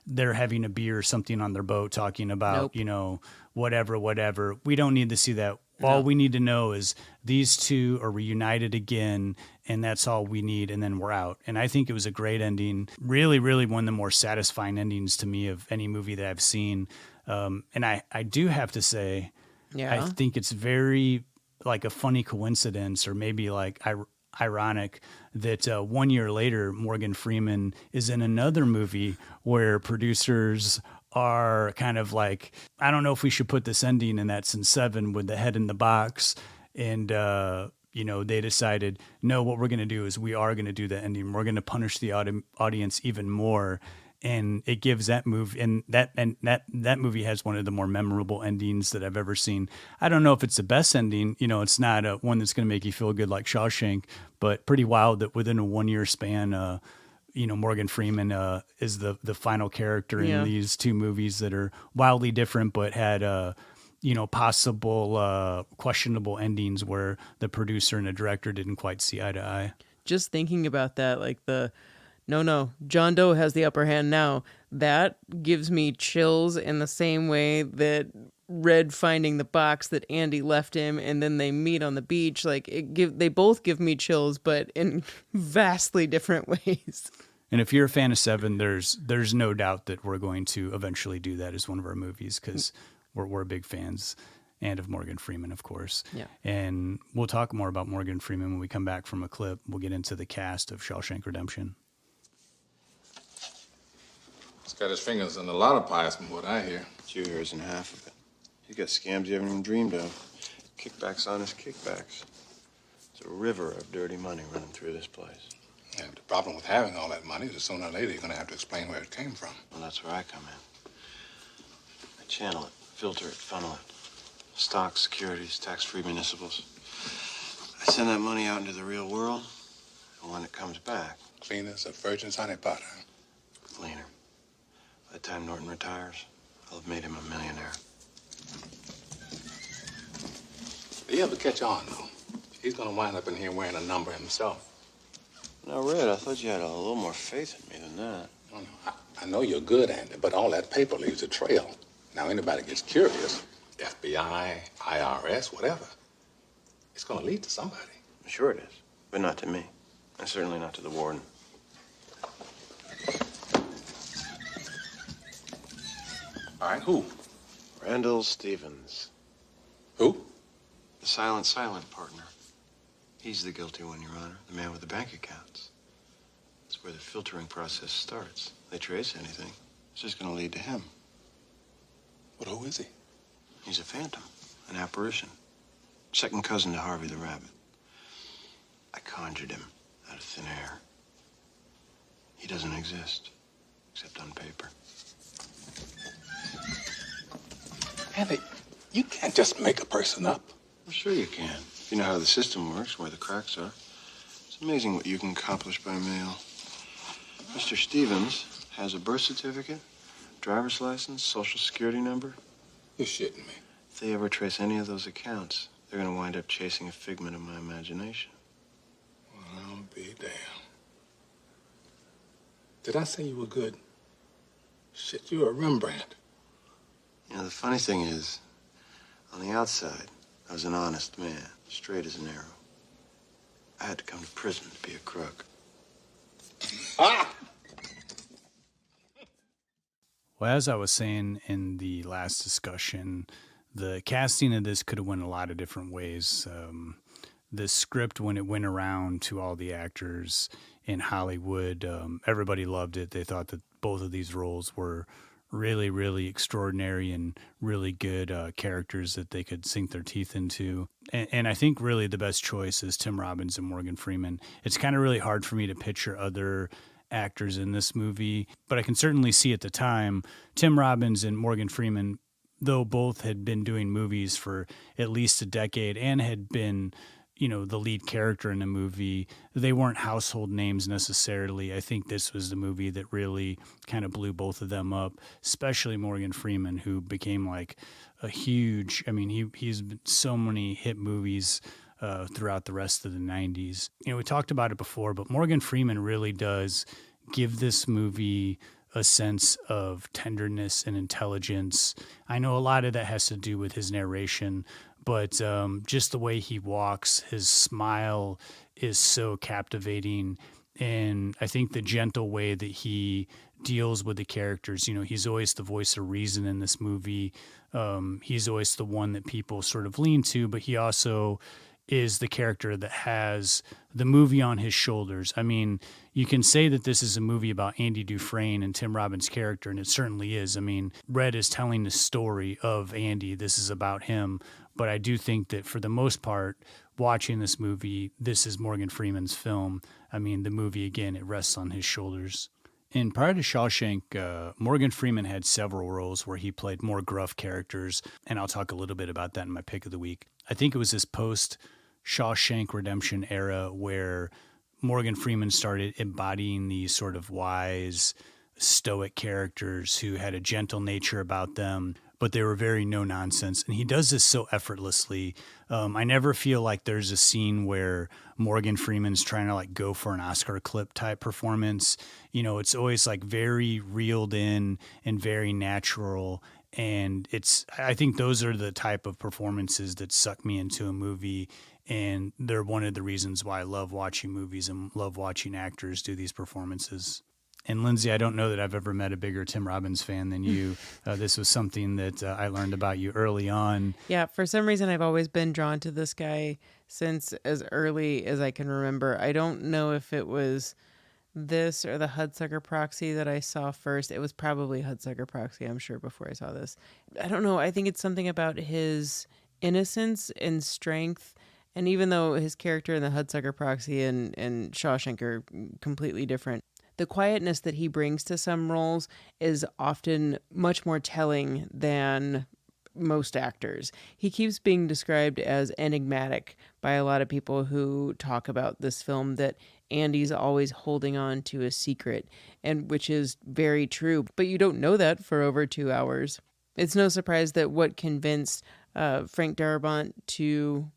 they're having a beer or something on their boat talking about, whatever. We don't need to see that. All we need to know is these two are reunited again, and that's all we need, and then we're out. And I think it was a great ending. Really, really one of the more satisfying endings to me of any movie that I've seen. And I do have to say, I think it's very a funny coincidence, or maybe I ironic that 1 year later, Morgan Freeman is in another movie where producers are kind of like, I don't know if we should put this ending, and that's in Seven with the head in the box. And, they decided, no, what we're going to do is we are going to do the ending. We're going to punish the audience even more. And it gives that movie, and that movie has one of the more memorable endings that I've ever seen. I don't know if it's the best ending. It's not one that's going to make you feel good like Shawshank, but pretty wild that within a 1 year span, Morgan Freeman is the final character in these two movies that are wildly different, but had possible questionable endings where the producer and the director didn't quite see eye to eye. Just thinking about that, like no, John Doe has the upper hand now. That gives me chills in the same way that Red finding the box that Andy left him and then they meet on the beach. Like they both give me chills, but in vastly different ways. And if you're a fan of Seven, there's no doubt that we're going to eventually do that as one of our movies because we're big fans, and of Morgan Freeman, of course. Yeah. And we'll talk more about Morgan Freeman when we come back from a clip. We'll get into the cast of Shawshank Redemption. He's got his fingers in a lot of pies from what I hear. 2 years and half of it. He's got scams you haven't even dreamed of. Kickbacks on his kickbacks. It's a river of dirty money running through this place. Yeah, but the problem with having all that money is sooner or later you're going to have to explain where it came from. Well, that's where I come in. I channel it, filter it, funnel it. Stocks, securities, tax-free municipals. I send that money out into the real world, and when it comes back... Clean as a virgin's honey pot, huh? Cleaner. By the time Norton retires, I'll have made him a millionaire. You ever catch on, though? He's going to wind up in here wearing a number himself. Now, Red, I thought you had a little more faith in me than that. No, I know you're good, Andy, but all that paper leaves a trail. Now, anybody gets curious, FBI, IRS, whatever, it's going to lead to somebody. Sure it is, but not to me, and certainly not to the warden. All right, who? Randall Stevens. Who? The silent partner. He's the guilty one, Your Honor. The man with the bank accounts. That's where the filtering process starts. They trace anything, it's just going to lead to him. But who is he? He's a phantom, an apparition. Second cousin to Harvey the Rabbit. I conjured him out of thin air. He doesn't exist, except on paper. Andy, you can't just make a person up. Well, sure you can. If you know how the system works, where the cracks are. It's amazing what you can accomplish by mail. Mr. Stevens has a birth certificate, driver's license, social security number. You're shitting me. If they ever trace any of those accounts, they're going to wind up chasing a figment of my imagination. Well, I'll be damned. Did I say you were good? Shit, you're a Rembrandt. You know, the funny thing is, on the outside, I was an honest man, straight as an arrow. I had to come to prison to be a crook. Ah! Well, as I was saying in the last discussion, the casting of this could have went a lot of different ways. The script, when it went around to all the actors in Hollywood, everybody loved it. They thought that both of these roles were really, really extraordinary and really good characters that they could sink their teeth into. And I think really the best choice is Tim Robbins and Morgan Freeman. It's kind of really hard for me to picture other actors in this movie, but I can certainly see at the time Tim Robbins and Morgan Freeman, though both had been doing movies for at least a decade and had been, the lead character in a movie, they weren't household names necessarily. I think this was the movie that really kind of blew both of them up, especially Morgan Freeman, who became like a huge, he's been so many hit movies throughout the rest of the 90s. We talked about it before, but Morgan Freeman really does give this movie a sense of tenderness and intelligence. I know a lot of that has to do with his narration, but just the way he walks, his smile is so captivating. And I think the gentle way that he deals with the characters, he's always the voice of reason in this movie. He's always the one that people sort of lean to, but he also is the character that has the movie on his shoulders. I mean, you can say that this is a movie about Andy Dufresne and Tim Robbins' character, and it certainly is. I mean, Red is telling the story of Andy. This is about him. But I do think that for the most part, watching this movie, this is Morgan Freeman's film. I mean, the movie, again, it rests on his shoulders. And prior to Shawshank, Morgan Freeman had several roles where he played more gruff characters, and I'll talk a little bit about that in my pick of the week. I think it was this post-Shawshank Redemption era where Morgan Freeman started embodying these sort of wise, stoic characters who had a gentle nature about them, but they were very no-nonsense. And he does this so effortlessly. I never feel like there's a scene where Morgan Freeman's trying to like go for an Oscar clip type performance. You know, it's always like very reeled in and very natural. And I think those are the type of performances that suck me into a movie. And they're one of the reasons why I love watching movies and love watching actors do these performances. And Lindsay, I don't know that I've ever met a bigger Tim Robbins fan than you. This was something that I learned about you early on. Yeah, for some reason, I've always been drawn to this guy since as early as I can remember. I don't know if it was this or the Hudsucker Proxy that I saw first. It was probably Hudsucker Proxy, I'm sure, before I saw this. I don't know. I think it's something about his innocence and strength. And even though his character in the Hudsucker Proxy and Shawshank are completely different, the quietness that he brings to some roles is often much more telling than most actors. He keeps being described as enigmatic by a lot of people who talk about this film, that Andy's always holding on to a secret, and which is very true. But you don't know that for over 2 hours. It's no surprise that what convinced Frank Darabont to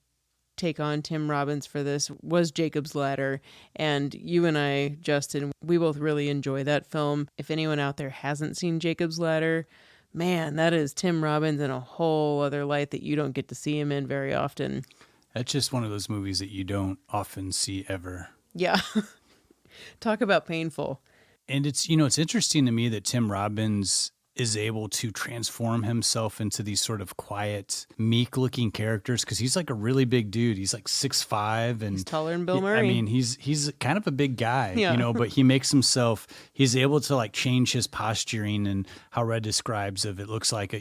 take on Tim Robbins for this was Jacob's Ladder. And you and I, Justin, we both really enjoy that film. If anyone out there hasn't seen Jacob's Ladder, man, that is Tim Robbins in a whole other light that you don't get to see him in very often. That's just one of those movies that you don't often see ever. Yeah. Talk about painful. And it's interesting to me that Tim Robbins is able to transform himself into these sort of quiet, meek-looking characters, because he's like a really big dude. He's like 6'5", and he's taller than Bill Murray. I mean, he's kind of a big guy, yeah. But he makes himself. He's able to like change his posturing, and how Red describes it looks like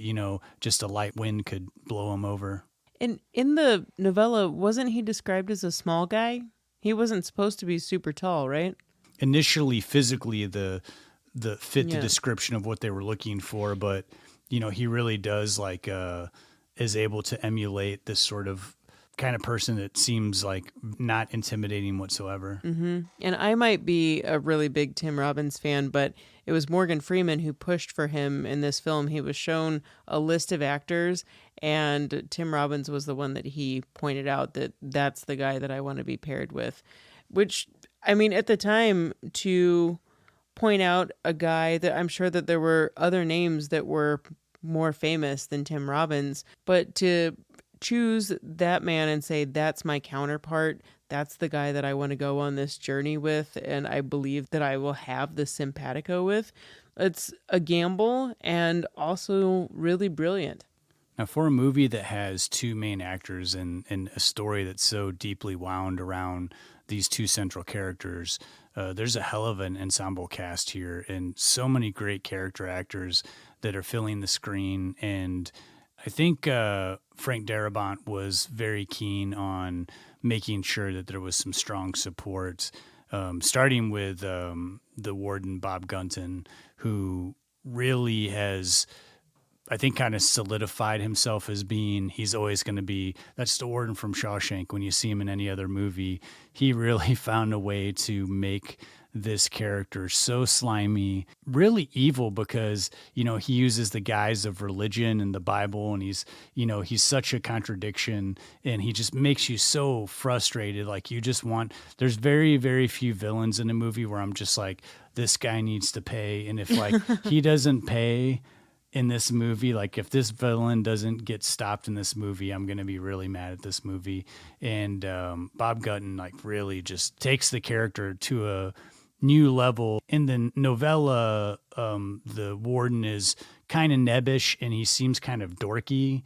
just a light wind could blow him over. And in the novella, wasn't he described as a small guy? He wasn't supposed to be super tall, right? Initially, physically, the description of what they were looking for, but he really does is able to emulate this sort of kind of person that seems like not intimidating whatsoever. Mm-hmm. And I might be a really big Tim Robbins fan, but it was Morgan Freeman who pushed for him in this film. He was shown a list of actors, and Tim Robbins was the one that he pointed out that that's the guy that I want to be paired with, which, I mean, at the time, to point out a guy that I'm sure that there were other names that were more famous than Tim Robbins, but to choose that man and say, that's my counterpart, that's the guy that I want to go on this journey with, and I believe that I will have the simpatico with, it's a gamble and also really brilliant. Now, for a movie that has two main actors and a story that's so deeply wound around these two central characters, there's a hell of an ensemble cast here and so many great character actors that are filling the screen. And I think Frank Darabont was very keen on making sure that there was some strong support, starting with the warden, Bob Gunton, who really has, I think, kind of solidified himself as being, he's always going to be, that's the warden from Shawshank. When you see him in any other movie, he really found a way to make this character so slimy, really evil, because, he uses the guise of religion and the Bible, and he's such a contradiction, and he just makes you so frustrated. Like, you just want, there's very, very few villains in a movie where I'm just like, this guy needs to pay. And if he doesn't pay in this movie, like if this villain doesn't get stopped in this movie, I'm going to be really mad at this movie. And Bob Gunton really just takes the character to a new level. In the novella, the warden is kind of nebbish and he seems kind of dorky.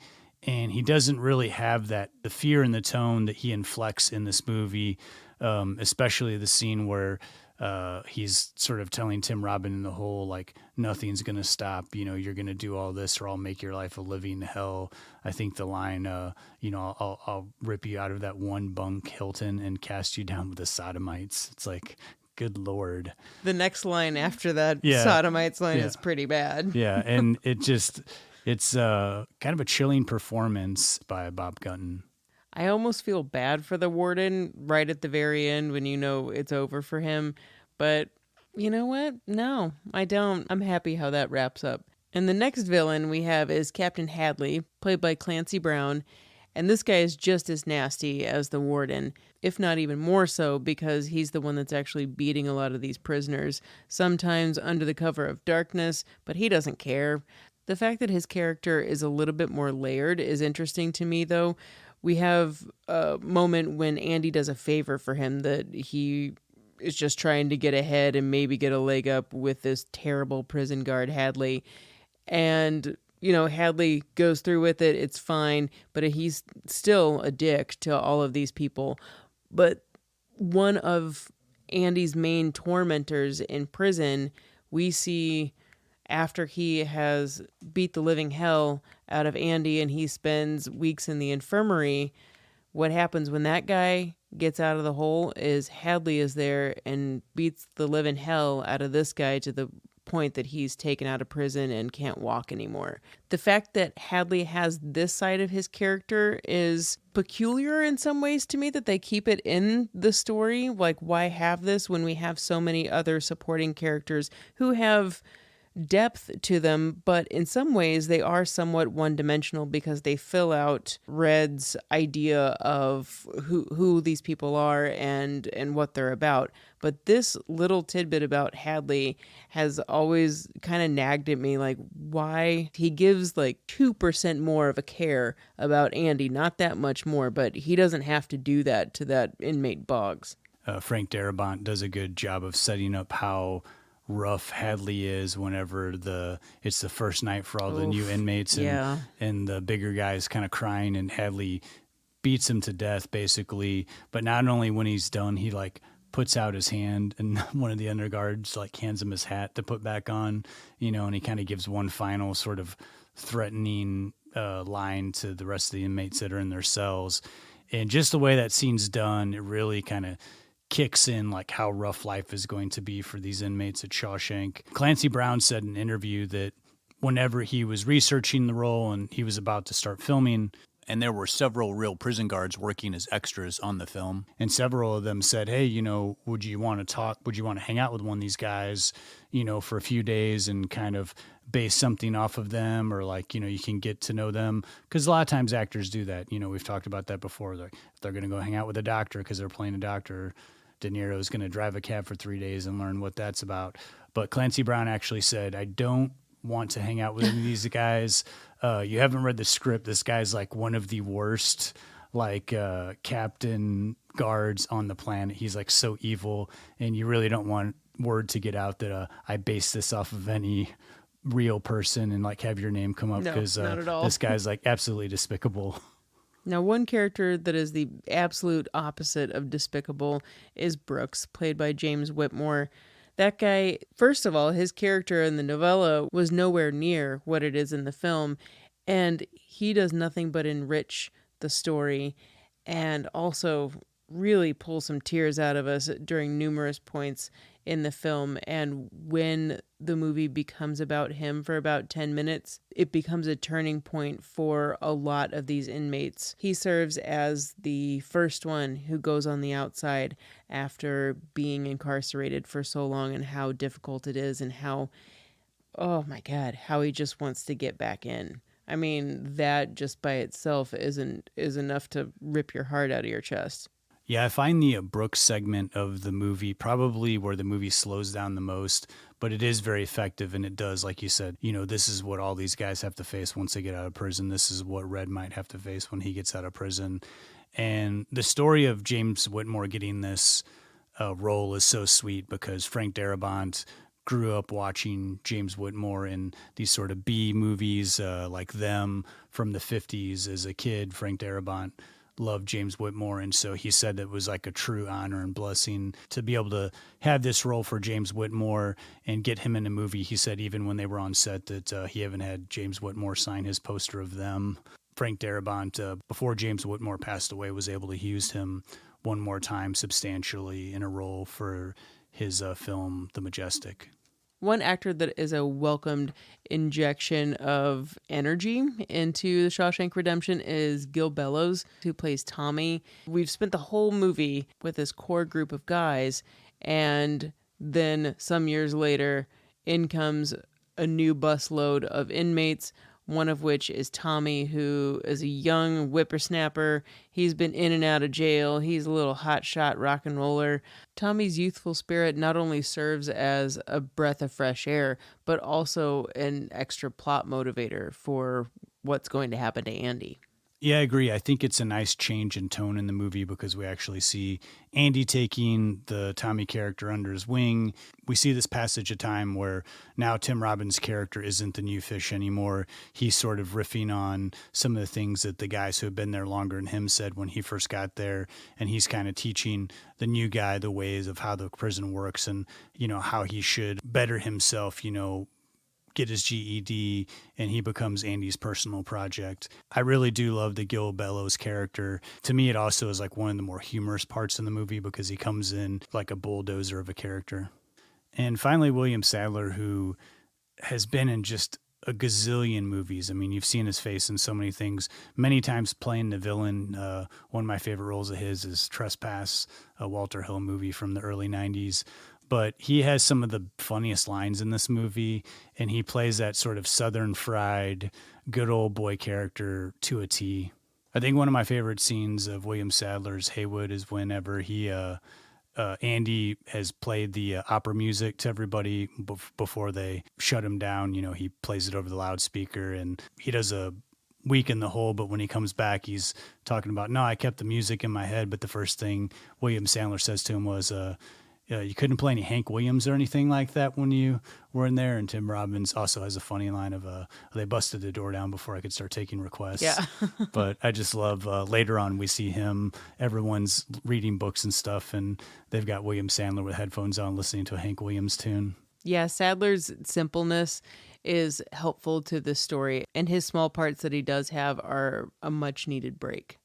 And he doesn't really have the fear in the tone that he inflects in this movie, especially the scene where he's sort of telling Tim Robin in the hole, like, nothing's going to stop, you're going to do all this or I'll make your life a living hell. I think the line, I'll rip you out of that one bunk, Hilton, and cast you down with the sodomites. It's like, good Lord. The next line after that sodomites line is pretty bad. Yeah, and it's kind of a chilling performance by Bob Gunton. I almost feel bad for the warden right at the very end when it's over for him. But you know what? No, I don't. I'm happy how that wraps up. And the next villain we have is Captain Hadley, played by Clancy Brown. And this guy is just as nasty as the warden, if not even more so, because he's the one that's actually beating a lot of these prisoners, sometimes under the cover of darkness, but he doesn't care. The fact that his character is a little bit more layered is interesting to me, though. We have a moment when Andy does a favor for him that he is just trying to get ahead and maybe get a leg up with this terrible prison guard, Hadley. And, Hadley goes through with it. It's fine. But he's still a dick to all of these people. But one of Andy's main tormentors in prison, we see after he has beat the living hell out of Andy and he spends weeks in the infirmary, what happens when that guy gets out of the hole is Hadley is there and beats the living hell out of this guy to the point that he's taken out of prison and can't walk anymore. The fact that Hadley has this side of his character is peculiar in some ways to me, that they keep it in the story. Like, why have this when we have so many other supporting characters who have depth to them, but in some ways they are somewhat one-dimensional because they fill out Red's idea of who these people are and what they're about. But this little tidbit about Hadley has always kind of nagged at me, like, why he gives like 2% more of a care about Andy, not that much more, but he doesn't have to do that to that inmate Boggs. Frank Darabont does a good job of setting up how rough Hadley is whenever it's the first night for all the new inmates and the bigger guy's kind of crying and Hadley beats him to death basically. But not only when he's done, he like puts out his hand and one of the underguards like hands him his hat to put back on, and he kind of gives one final sort of threatening line to the rest of the inmates that are in their cells. And just the way that scene's done, it really kind of kicks in like how rough life is going to be for these inmates at Shawshank. Clancy Brown said in an interview that whenever he was researching the role and he was about to start filming, and there were several real prison guards working as extras on the film, and several of them said, hey, would you want to talk? Would you want to hang out with one of these guys, for a few days and kind of base something off of them, or like, you can get to know them? Because a lot of times actors do that. We've talked about that before. If they're going to go hang out with a doctor because they're playing a doctor, De Niro's going to drive a cab for 3 days and learn what that's about. But Clancy Brown actually said, I don't want to hang out with any of these guys. You haven't read the script. This guy's like one of the worst, like captain guards on the planet. He's like so evil, and you really don't want word to get out that I base this off of any real person and like have your name come up, because this guy's like absolutely despicable. Now, one character that is the absolute opposite of despicable is Brooks, played by James Whitmore. That guy, first of all, his character in the novella was nowhere near what it is in the film, and he does nothing but enrich the story and also really pull some tears out of us during numerous points in the film. And when the movie becomes about him for about 10 minutes, it becomes a turning point for a lot of these inmates. He serves as the first one who goes on the outside after being incarcerated for so long, and how difficult it is, and how, oh my God, how he just wants to get back in. I mean, that just by itself is enough to rip your heart out of your chest. Yeah, I find the Brooks segment of the movie probably where the movie slows down the most, but it is very effective, and it does, like you said, this is what all these guys have to face once they get out of prison. This is what Red might have to face when he gets out of prison. And the story of James Whitmore getting this role is so sweet because Frank Darabont grew up watching James Whitmore in these sort of B movies like Them from the 50s as a kid. Frank Darabont loved James Whitmore, and so he said that it was like a true honor and blessing to be able to have this role for James Whitmore and get him in a movie. He said even when they were on set that he even had James Whitmore sign his poster of Them. Frank Darabont, before James Whitmore passed away, was able to use him one more time substantially in a role for his film The Majestic. One actor that is a welcomed injection of energy into the Shawshank Redemption is Gil Bellows, who plays Tommy. We've spent the whole movie with this core group of guys, and then some years later, in comes a new busload of inmates, one of which is Tommy, who is a young whippersnapper. He's been in and out of jail. He's a little hotshot rock and roller. Tommy's youthful spirit not only serves as a breath of fresh air, but also an extra plot motivator for what's going to happen to Andy. Yeah, I agree. I think it's a nice change in tone in the movie because we actually see Andy taking the Tommy character under his wing. We see this passage of time where now Tim Robbins' character isn't the new fish anymore. He's sort of riffing on some of the things that the guys who have been there longer than him said when he first got there. And he's kind of teaching the new guy the ways of how the prison works and, you know, how he should better himself, you know, get his GED, and he becomes Andy's personal project. I really do love the Gil Bellows character. To me, it also is like one of the more humorous parts in the movie because he comes in like a bulldozer of a character. And finally, William Sadler, who has been in just a gazillion movies. I mean, you've seen his face in so many things, many times playing the villain. One of my favorite roles of his is Trespass, a Walter Hill movie from the early 90s. But he has some of the funniest lines in this movie, and he plays that sort of southern fried, good old boy character to a T. I think one of my favorite scenes of William Sadler's Haywood is whenever Andy has played the opera music to everybody before they shut him down. You know, he plays it over the loudspeaker, and he does a week in the hole, but when he comes back, he's talking about, no, I kept the music in my head, but the first thing William Sadler says to him was, you couldn't play any Hank Williams or anything like that when you were in there. And Tim Robbins also has a funny line of, they busted the door down before I could start taking requests. Yeah. But I just love, later on we see him, everyone's reading books and stuff, and they've got William Sadler with headphones on listening to a Hank Williams tune. Yeah, Sadler's simpleness is helpful to the story, and his small parts that he does have are a much needed break.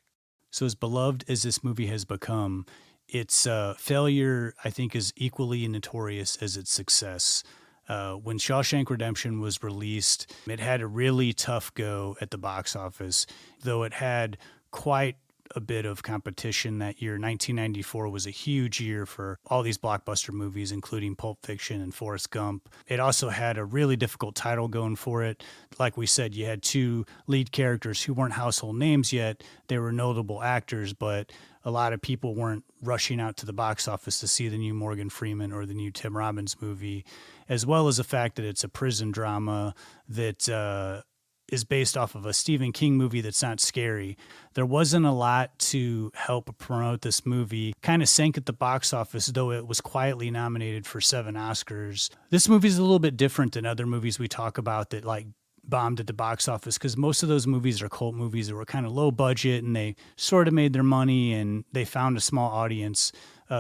So as beloved as this movie has become, its failure, I think, is equally notorious as its success. When Shawshank Redemption was released, it had a really tough go at the box office, though it had quite a bit of competition that year. 1994 was a huge year for all these blockbuster movies, including Pulp Fiction and Forrest Gump. It also had a really difficult title going for it. Like we said, you had two lead characters who weren't household names yet. They were notable actors, but a lot of people weren't rushing out to the box office to see the new Morgan Freeman or the new Tim Robbins movie, as well as the fact that it's a prison drama that is based off of a Stephen King movie that's not scary. There wasn't a lot to help promote this movie. Kind of sank at the box office, though it was quietly nominated for 7 Oscars. This movie is a little bit different than other movies we talk about that like bombed at the box office, because most of those movies are cult movies that were kind of low budget and they sort of made their money and they found a small audience.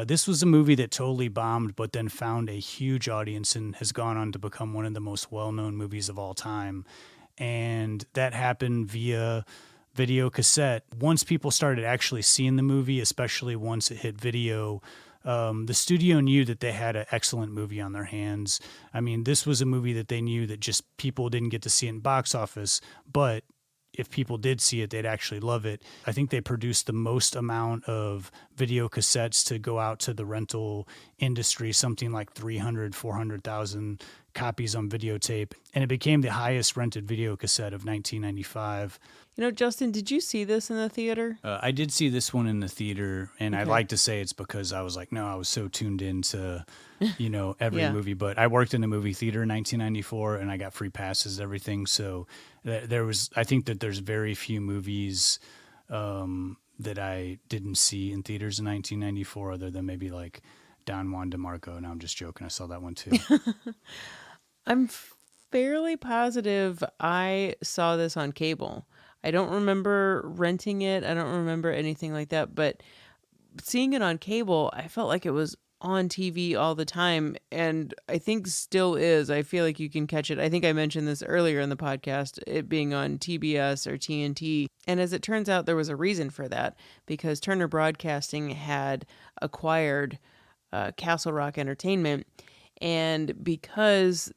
This was a movie that totally bombed, but then found a huge audience and has gone on to become one of the most well-known movies of all time. And that happened via video cassette. Once people started actually seeing the movie, especially once it hit video, the studio knew that they had an excellent movie on their hands. I mean, this was a movie that they knew that just people didn't get to see in box office, but if people did see it, they'd actually love it. I think they produced the most amount of video cassettes to go out to the rental industry, something like 300, 400,000 copies on videotape. And it became the highest rented video cassette of 1995. You know, Justin, did you see this in the theater? I did see this one in the theater, and Okay. I'd like to say it's because I was like, no, I was so tuned into, you know, every Yeah. movie. But I worked in a movie theater in 1994, and I got free passes, everything. So I think that there's very few movies that I didn't see in theaters in 1994, other than maybe like Don Juan DeMarco. No, I'm just joking. I saw that one too. I'm fairly positive I saw this on cable. I don't remember renting it. I don't remember anything like that. But seeing it on cable, I felt like it was on TV all the time. And I think still is. I feel like you can catch it. I think I mentioned this earlier in the podcast, it being on TBS or TNT. And as it turns out, there was a reason for that, because Turner Broadcasting had acquired Castle Rock Entertainment. And because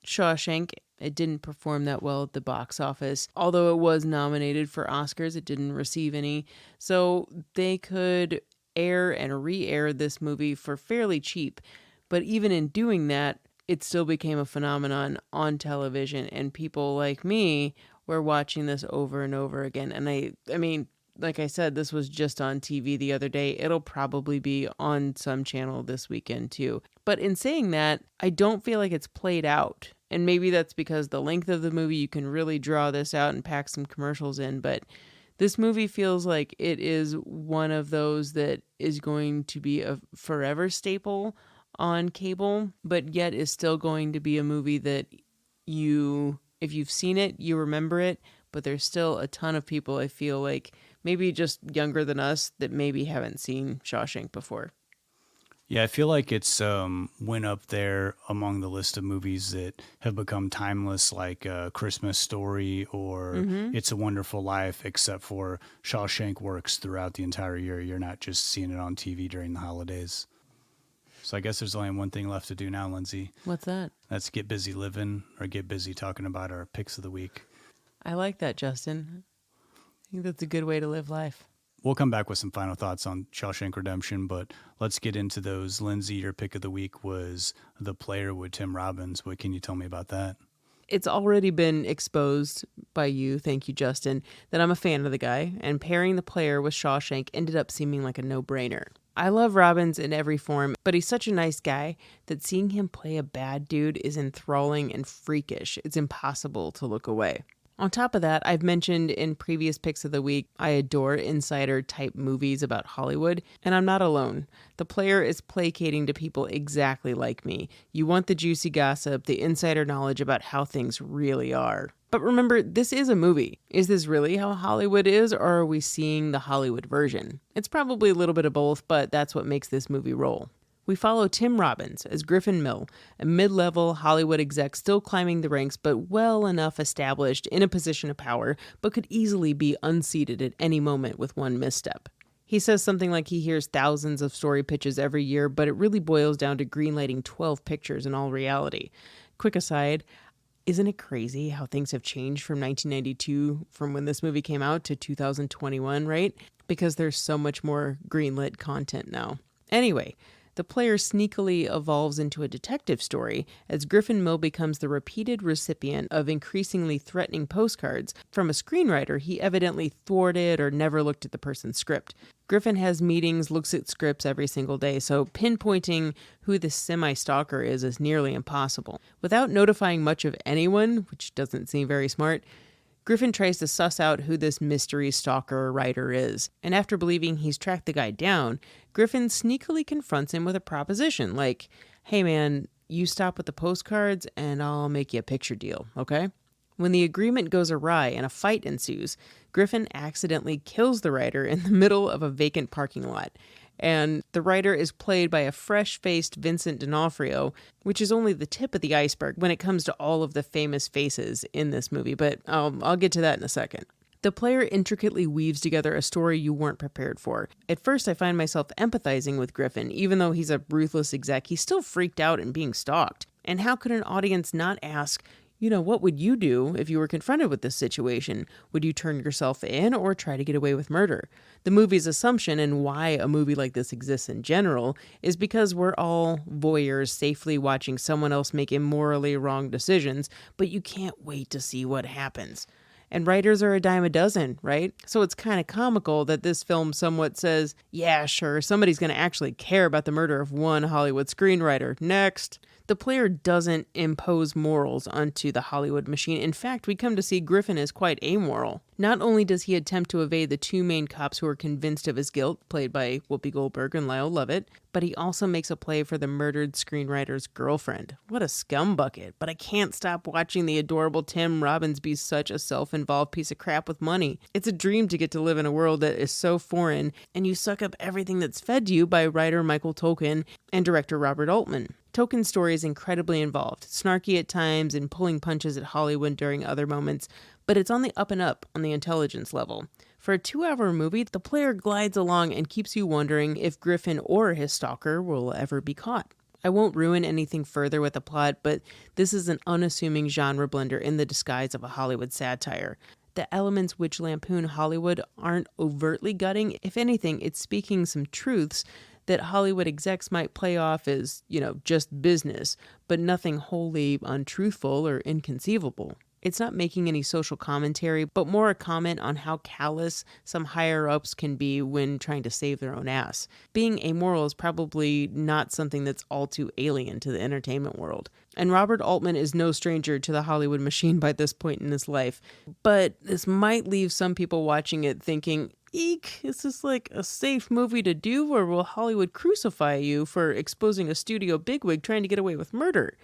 Shawshank, it didn't perform that well at the box office. Although it was nominated for Oscars, it didn't receive any. So they could air and re-air this movie for fairly cheap. But even in doing that, it still became a phenomenon on television, and people like me were watching this over and over again. And I mean, like I said, this was just on TV the other day. It'll probably be on some channel this weekend too. But in saying that, I don't feel like it's played out. And maybe that's because the length of the movie, you can really draw this out and pack some commercials in. But this movie feels like it is one of those that is going to be a forever staple on cable, but yet is still going to be a movie that if you've seen it, you remember it. But there's still a ton of people, I feel like, maybe just younger than us, that maybe haven't seen Shawshank before. Yeah, I feel like it's went up there among the list of movies that have become timeless, like Christmas Story or It's a Wonderful Life, except for Shawshank works throughout the entire year. You're not just seeing it on TV during the holidays. So I guess there's only one thing left to do now, Lindsay. What's that? That's get busy living or get busy talking about our picks of the week. I like that, Justin. I think that's a good way to live life. We'll come back with some final thoughts on Shawshank Redemption, but let's get into those. Lindsay, your pick of the week was The Player with Tim Robbins. What can you tell me about that? It's already been exposed by you, thank you, Justin, that I'm a fan of the guy, and pairing The Player with Shawshank ended up seeming like a no-brainer. I love Robbins in every form, but he's such a nice guy that seeing him play a bad dude is enthralling and freakish. It's impossible to look away. On top of that, I've mentioned in previous picks of the week, I adore insider-type movies about Hollywood, and I'm not alone. The Player is placating to people exactly like me. You want the juicy gossip, the insider knowledge about how things really are. But remember, this is a movie. Is this really how Hollywood is, or are we seeing the Hollywood version? It's probably a little bit of both, but that's what makes this movie roll. We follow Tim Robbins as Griffin Mill, a mid-level Hollywood exec still climbing the ranks but well enough established in a position of power, but could easily be unseated at any moment with one misstep. He says something like he hears thousands of story pitches every year, but it really boils down to greenlighting 12 pictures in all reality. Quick aside, isn't it crazy how things have changed from 1992, from when this movie came out, to 2021, right? Because there's so much more greenlit content now. Anyway, The Player sneakily evolves into a detective story as Griffin Mill becomes the repeated recipient of increasingly threatening postcards from a screenwriter he evidently thwarted or never looked at the person's script. Griffin has meetings, looks at scripts every single day, so pinpointing who this semi-stalker is nearly impossible. Without notifying much of anyone, which doesn't seem very smart, Griffin tries to suss out who this mystery stalker writer is, and after believing he's tracked the guy down, Griffin sneakily confronts him with a proposition like, hey man, you stop with the postcards and I'll make you a picture deal, okay? When the agreement goes awry and a fight ensues, Griffin accidentally kills the writer in the middle of a vacant parking lot. And the writer is played by a fresh-faced Vincent D'Onofrio, which is only the tip of the iceberg when it comes to all of the famous faces in this movie, but I'll get to that in a second. The Player intricately weaves together a story you weren't prepared for. At first, I find myself empathizing with Griffin. Even though he's a ruthless exec, he's still freaked out and being stalked. And how could an audience not ask, what would you do if you were confronted with this situation? Would you turn yourself in or try to get away with murder? The movie's assumption, and why a movie like this exists in general, is because we're all voyeurs safely watching someone else make immorally wrong decisions, but you can't wait to see what happens. And writers are a dime a dozen, right? So it's kind of comical that this film somewhat says, yeah, sure, somebody's going to actually care about the murder of one Hollywood screenwriter. Next. The player doesn't impose morals onto the Hollywood machine. In fact, we come to see Griffin as quite amoral. Not only does he attempt to evade the two main cops who are convinced of his guilt, played by Whoopi Goldberg and Lyle Lovett, but he also makes a play for the murdered screenwriter's girlfriend. What a scumbucket. But I can't stop watching the adorable Tim Robbins be such a self-involved piece of crap with money. It's a dream to get to live in a world that is so foreign, and you suck up everything that's fed to you by writer Michael Tolkien and director Robert Altman. Tolkien's story is incredibly involved, snarky at times and pulling punches at Hollywood during other moments, but it's on the up and up on the intelligence level. For a 2-hour movie, the player glides along and keeps you wondering if Griffin or his stalker will ever be caught. I won't ruin anything further with the plot, but this is an unassuming genre blender in the disguise of a Hollywood satire. The elements which lampoon Hollywood aren't overtly gutting. If anything, it's speaking some truths that Hollywood execs might play off as, just business, but nothing wholly untruthful or inconceivable. It's not making any social commentary, but more a comment on how callous some higher-ups can be when trying to save their own ass. Being amoral is probably not something that's all too alien to the entertainment world. And Robert Altman is no stranger to the Hollywood machine by this point in his life. But this might leave some people watching it thinking, eek, is this like a safe movie to do, or will Hollywood crucify you for exposing a studio bigwig trying to get away with murder?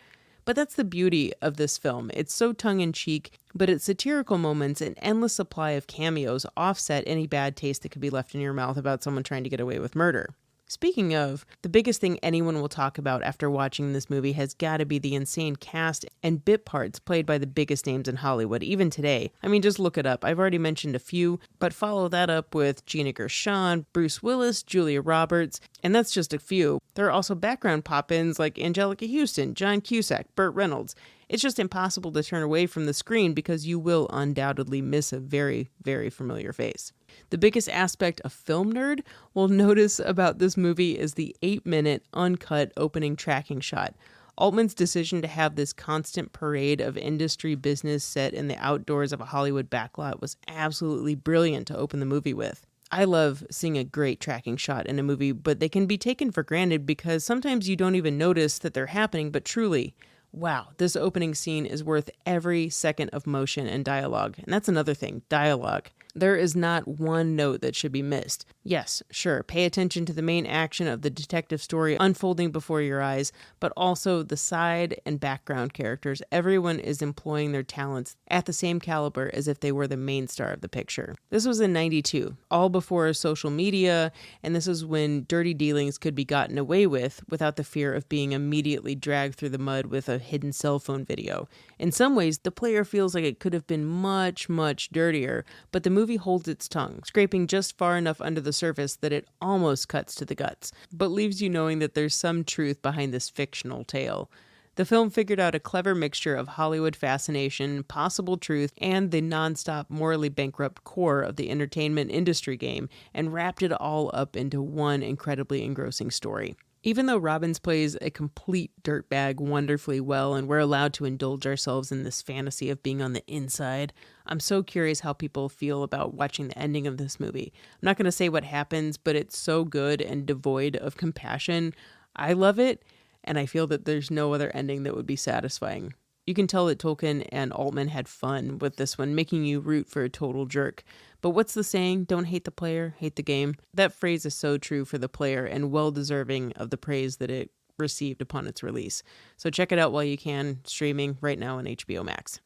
But that's the beauty of this film. It's so tongue-in-cheek, but its satirical moments and endless supply of cameos offset any bad taste that could be left in your mouth about someone trying to get away with murder. Speaking of, the biggest thing anyone will talk about after watching this movie has got to be the insane cast and bit parts played by the biggest names in Hollywood, even today. I mean, just look it up. I've already mentioned a few, but follow that up with Gina Gershon, Bruce Willis, Julia Roberts, and that's just a few. There are also background pop-ins like Angelica Houston, John Cusack, Burt Reynolds. It's just impossible to turn away from the screen because you will undoubtedly miss a very, very familiar face. The biggest aspect a film nerd will notice about this movie is the 8-minute uncut opening tracking shot. Altman's decision to have this constant parade of industry business set in the outdoors of a Hollywood backlot was absolutely brilliant to open the movie with. I love seeing a great tracking shot in a movie, but they can be taken for granted because sometimes you don't even notice that they're happening, but truly, wow, this opening scene is worth every second of motion and dialogue. And that's another thing, dialogue. There is not one note that should be missed. Yes, sure, pay attention to the main action of the detective story unfolding before your eyes, but also the side and background characters. Everyone is employing their talents at the same caliber as if they were the main star of the picture. This was in '92, all before social media, and this is when dirty dealings could be gotten away with without the fear of being immediately dragged through the mud with a hidden cell phone video. In some ways, the player feels like it could have been much, much dirtier, but the movie holds its tongue, scraping just far enough under the surface that it almost cuts to the guts, but leaves you knowing that there's some truth behind this fictional tale. The film figured out a clever mixture of Hollywood fascination, possible truth, and the nonstop, morally bankrupt core of the entertainment industry game, and wrapped it all up into one incredibly engrossing story. Even though Robbins plays a complete dirtbag wonderfully well and we're allowed to indulge ourselves in this fantasy of being on the inside, I'm so curious how people feel about watching the ending of this movie. I'm not going to say what happens, but it's so good and devoid of compassion. I love it, and I feel that there's no other ending that would be satisfying. You can tell that Tolkien and Altman had fun with this one, making you root for a total jerk. But what's the saying? Don't hate the player, hate the game. That phrase is so true for the player and well deserving of the praise that it received upon its release. So check it out while you can, streaming right now on HBO Max.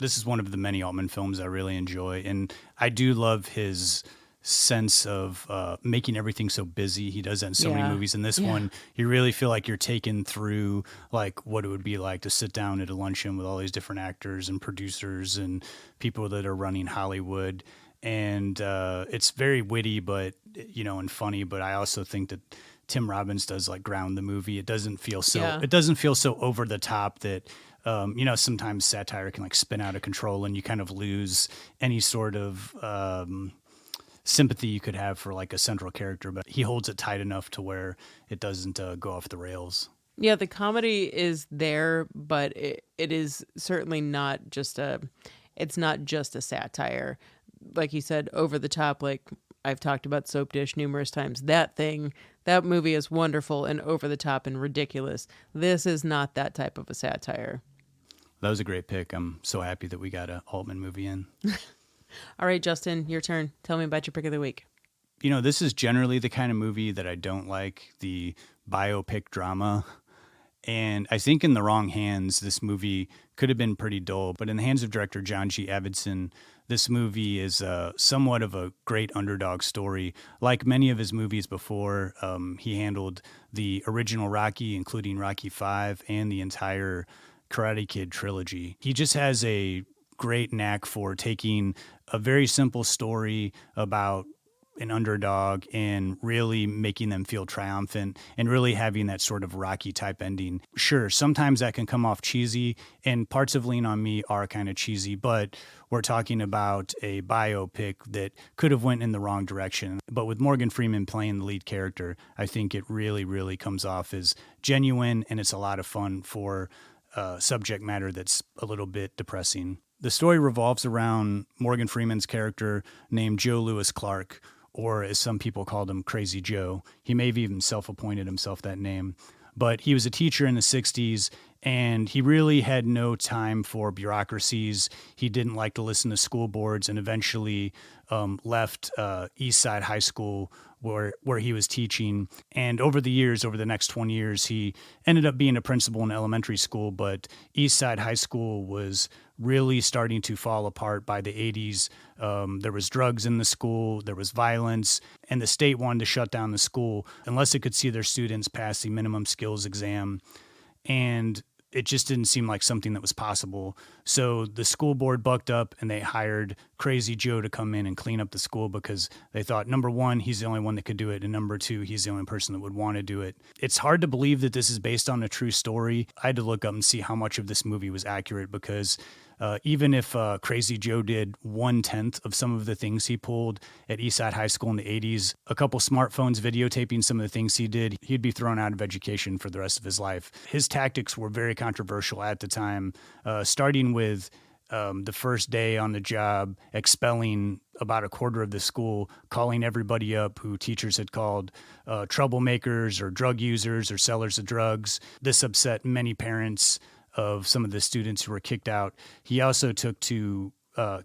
This is one of the many Altman films I really enjoy, and I do love his sense of making everything so busy. He does that in so many movies. In this one, you really feel like you're taken through like what it would be like to sit down at a luncheon with all these different actors and producers and people that are running Hollywood. And it's very witty, but and funny. But I also think that Tim Robbins does like ground the movie. It doesn't feel so. It doesn't feel so over the top that sometimes satire can like spin out of control and you kind of lose any sort of sympathy you could have for like a central character, but he holds it tight enough to where it doesn't go off the rails. Yeah, the comedy is there, but it is certainly it's not just a satire. Like you said, over the top, like I've talked about Soap Dish numerous times. That movie is wonderful and over the top and ridiculous. This is not that type of a satire. That was a great pick. I'm so happy that we got a Altman movie in. All right, Justin, your turn. Tell me about your pick of the week. This is generally the kind of movie that I don't like, the biopic drama. And I think in the wrong hands, this movie could have been pretty dull. But in the hands of director John G. Avildsen, this movie is somewhat of a great underdog story. Like many of his movies before, he handled the original Rocky, including Rocky V, and the entire Karate Kid trilogy. He just has a great knack for taking a very simple story about an underdog and really making them feel triumphant and really having that sort of Rocky type ending. Sure, sometimes that can come off cheesy, and parts of Lean on Me are kind of cheesy, but we're talking about a biopic that could have went in the wrong direction. But with Morgan Freeman playing the lead character, I think it really, really comes off as genuine, and it's a lot of fun for subject matter that's a little bit depressing. The story revolves around Morgan Freeman's character named Joe Louis Clark, or as some people called him, Crazy Joe. He may have even self-appointed himself that name. But he was a teacher in the 60s, and he really had no time for bureaucracies. He didn't like to listen to school boards, and eventually left Eastside High School where he was teaching. And over the next 20 years, he ended up being a principal in elementary school, but Eastside High School was really starting to fall apart by the 80s. There was drugs in the school, there was violence, and the state wanted to shut down the school unless it could see their students pass the minimum skills exam. And it just didn't seem like something that was possible. So the school board bucked up and they hired Crazy Joe to come in and clean up the school because they thought, number one, he's the only one that could do it, and number two, he's the only person that would want to do it. It's hard to believe that this is based on a true story. I had to look up and see how much of this movie was accurate because even if Crazy Joe did 1/10 of some of the things he pulled at Eastside High School in the 80s, a couple smartphones videotaping some of the things he did, he'd be thrown out of education for the rest of his life. His tactics were very controversial at the time, starting with the first day on the job, expelling about a quarter of the school, calling everybody up who teachers had called troublemakers or drug users or sellers of drugs. This upset many parents of some of the students who were kicked out. He also took to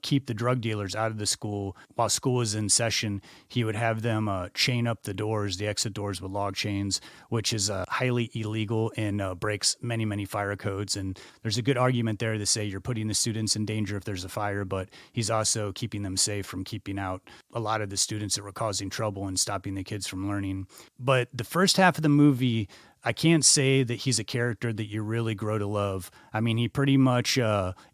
keep the drug dealers out of the school. While school was in session, he would have them chain up the doors, the exit doors, with log chains, which is highly illegal and breaks many, many fire codes. And there's a good argument there to say you're putting the students in danger if there's a fire, but he's also keeping them safe from keeping out a lot of the students that were causing trouble and stopping the kids from learning. But the first half of the movie, I can't say that he's a character that you really grow to love. I mean, he pretty much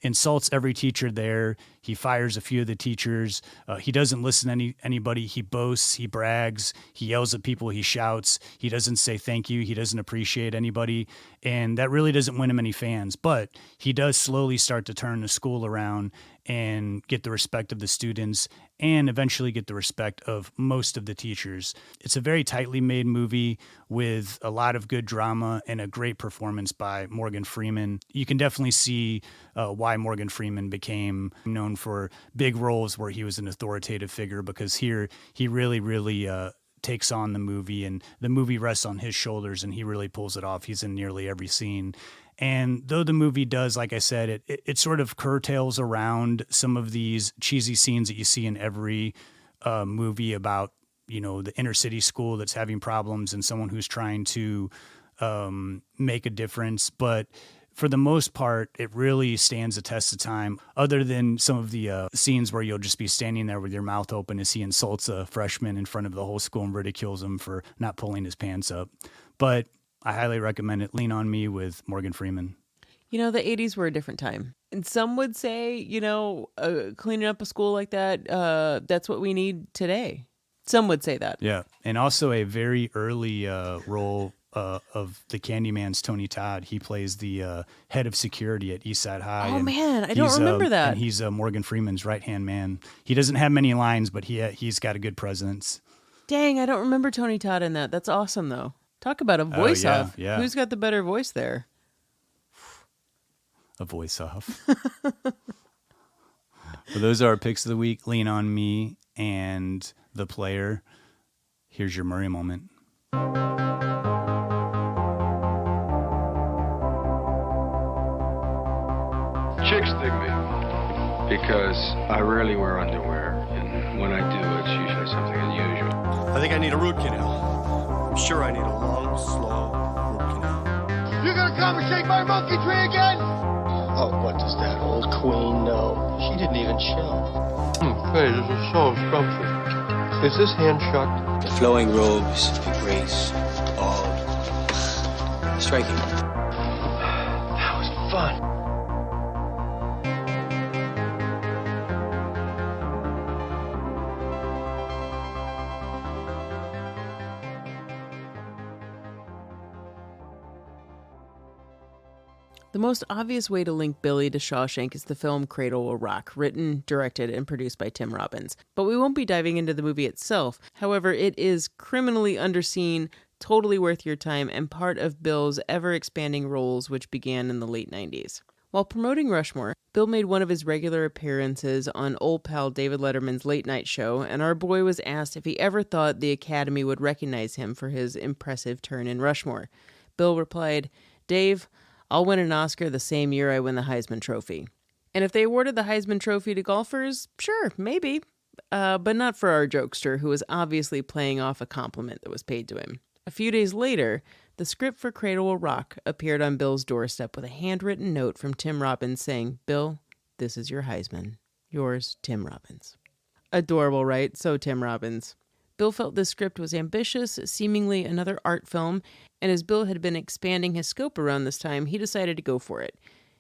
insults every teacher there. He fires a few of the teachers. He doesn't listen to anybody. He boasts. He brags. He yells at people. He shouts. He doesn't say thank you. He doesn't appreciate anybody. And that really doesn't win him any fans. But he does slowly start to turn the school around and get the respect of the students and eventually get the respect of most of the teachers. It's a very tightly made movie with a lot of good drama and a great performance by Morgan Freeman. You can definitely see why Morgan Freeman became known for big roles where he was an authoritative figure, because here he really, really takes on the movie, and the movie rests on his shoulders, and he really pulls it off. He's in nearly every scene. And though the movie does, like I said, it sort of curtails around some of these cheesy scenes that you see in every movie about, the inner city school that's having problems and someone who's trying to make a difference. But for the most part, it really stands the test of time, other than some of the scenes where you'll just be standing there with your mouth open as he insults a freshman in front of the whole school and ridicules him for not pulling his pants up. But I highly recommend it. Lean on Me with Morgan Freeman. The 80s were a different time. And some would say, cleaning up a school like that, that's what we need today. Some would say that. Yeah. And also a very early role of the Candyman's Tony Todd. He plays the head of security at Eastside High. Oh, man. I don't remember that. And he's Morgan Freeman's right-hand man. He doesn't have many lines, but he's got a good presence. Dang, I don't remember Tony Todd in that. That's awesome, though. Talk about a voice off. Yeah. Who's got the better voice there? A voice off. Well, those are our picks of the week. Lean on Me and the player. Here's your Murray moment. Chicks dig me because I rarely wear underwear, and when I do, it's usually something unusual. I think I need a root canal. I'm sure I need a long, slow root canal. You gonna come and shake my monkey tree again? Oh, what does that old queen know? She didn't even show. Hey, this is so scrumptious. Is this hand shucked? The flowing robes, the grace, all striking. That was fun. The most obvious way to link Billy to Shawshank is the film Cradle Will Rock, written, directed, and produced by Tim Robbins. But we won't be diving into the movie itself. However, it is criminally underseen, totally worth your time, and part of Bill's ever-expanding roles, which began in the late 90s. While promoting Rushmore, Bill made one of his regular appearances on old pal David Letterman's late night show, and our boy was asked if he ever thought the Academy would recognize him for his impressive turn in Rushmore. Bill replied, "Dave, I'll win an Oscar the same year I win the Heisman Trophy." And if they awarded the Heisman Trophy to golfers, sure, maybe. But not for our jokester, who was obviously playing off a compliment that was paid to him. A few days later, the script for Cradle Will Rock appeared on Bill's doorstep with a handwritten note from Tim Robbins saying, "Bill, this is your Heisman. Yours, Tim Robbins." Adorable, right? So Tim Robbins. Bill felt this script was ambitious, seemingly another art film, and as Bill had been expanding his scope around this time, he decided to go for it.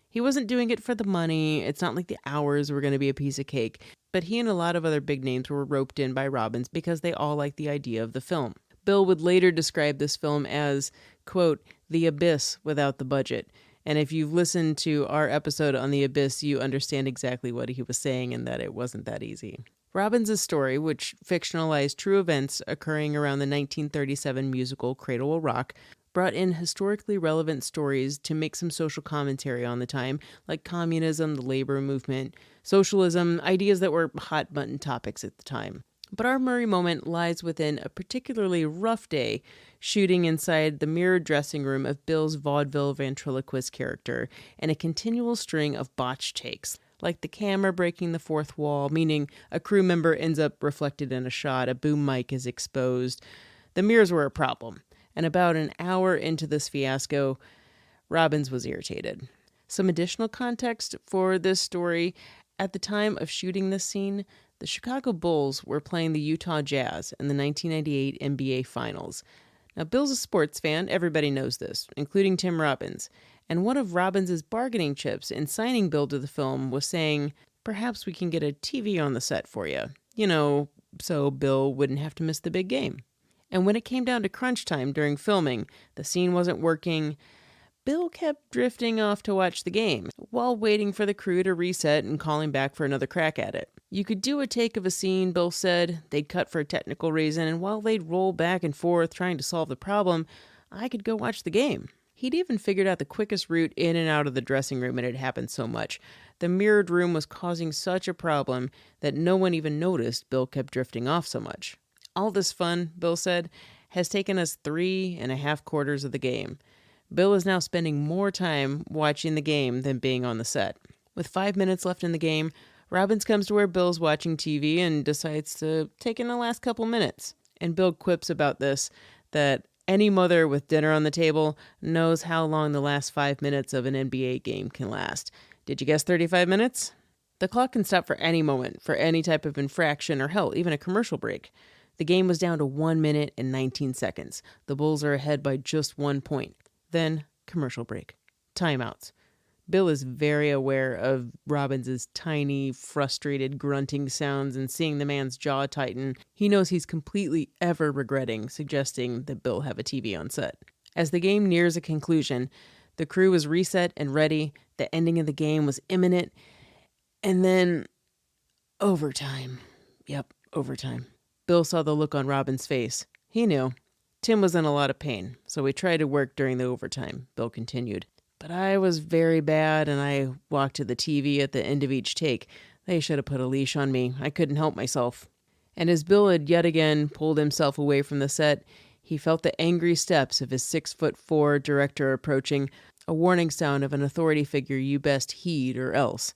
He wasn't doing it for the money, it's not like the hours were going to be a piece of cake, but he and a lot of other big names were roped in by Robbins because they all liked the idea of the film. Bill would later describe this film as, quote, the abyss without the budget. And if you've listened to our episode on the abyss, you understand exactly what he was saying and that it wasn't that easy. Robbins' story, which fictionalized true events occurring around the 1937 musical Cradle Will Rock, brought in historically relevant stories to make some social commentary on the time, like communism, the labor movement, socialism, ideas that were hot-button topics at the time. But our Murray moment lies within a particularly rough day shooting inside the mirrored dressing room of Bill's vaudeville ventriloquist character and a continual string of botched takes, like the camera breaking the fourth wall, meaning a crew member ends up reflected in a shot, a boom mic is exposed. The mirrors were a problem, and about an hour into this fiasco, Robbins was irritated. Some additional context for this story: at the time of shooting this scene, the Chicago Bulls were playing the Utah Jazz in the 1998 NBA Finals. Now, Bill's a sports fan, everybody knows this, including Tim Robbins. And one of Robbins' bargaining chips in signing Bill to the film was saying, perhaps we can get a TV on the set for you. You know, so Bill wouldn't have to miss the big game. And when it came down to crunch time during filming, the scene wasn't working. Bill kept drifting off to watch the game, while waiting for the crew to reset and calling back for another crack at it. You could do a take of a scene, Bill said, they'd cut for a technical reason, and while they'd roll back and forth trying to solve the problem, I could go watch the game. He'd even figured out the quickest route in and out of the dressing room, and it happened so much. The mirrored room was causing such a problem that no one even noticed Bill kept drifting off so much. All this fun, Bill said, has taken us 3.5 quarters of the game. Bill is now spending more time watching the game than being on the set. With 5 minutes left in the game, Robbins comes to where Bill's watching TV and decides to take in the last couple minutes. And Bill quips about this, that any mother with dinner on the table knows how long the last 5 minutes of an NBA game can last. Did you guess 35 minutes? The clock can stop for any moment, for any type of infraction, or hell, even a commercial break. The game was down to 1 minute and 19 seconds. The Bulls are ahead by just 1 point. Then, commercial break. Timeouts. Bill is very aware of Robbins' tiny, frustrated grunting sounds, and seeing the man's jaw tighten, he knows he's completely ever regretting suggesting that Bill have a TV on set. As the game nears a conclusion, the crew was reset and ready, the ending of the game was imminent, and then overtime. Yep, overtime. Bill saw the look on Robbins' face. He knew. Tim was in a lot of pain, so we tried to work during the overtime, Bill continued. But I was very bad, and I walked to the TV at the end of each take. They should have put a leash on me. I couldn't help myself. And as Bill had yet again pulled himself away from the set, he felt the angry steps of his 6'4" director approaching, a warning sound of an authority figure you best heed or else.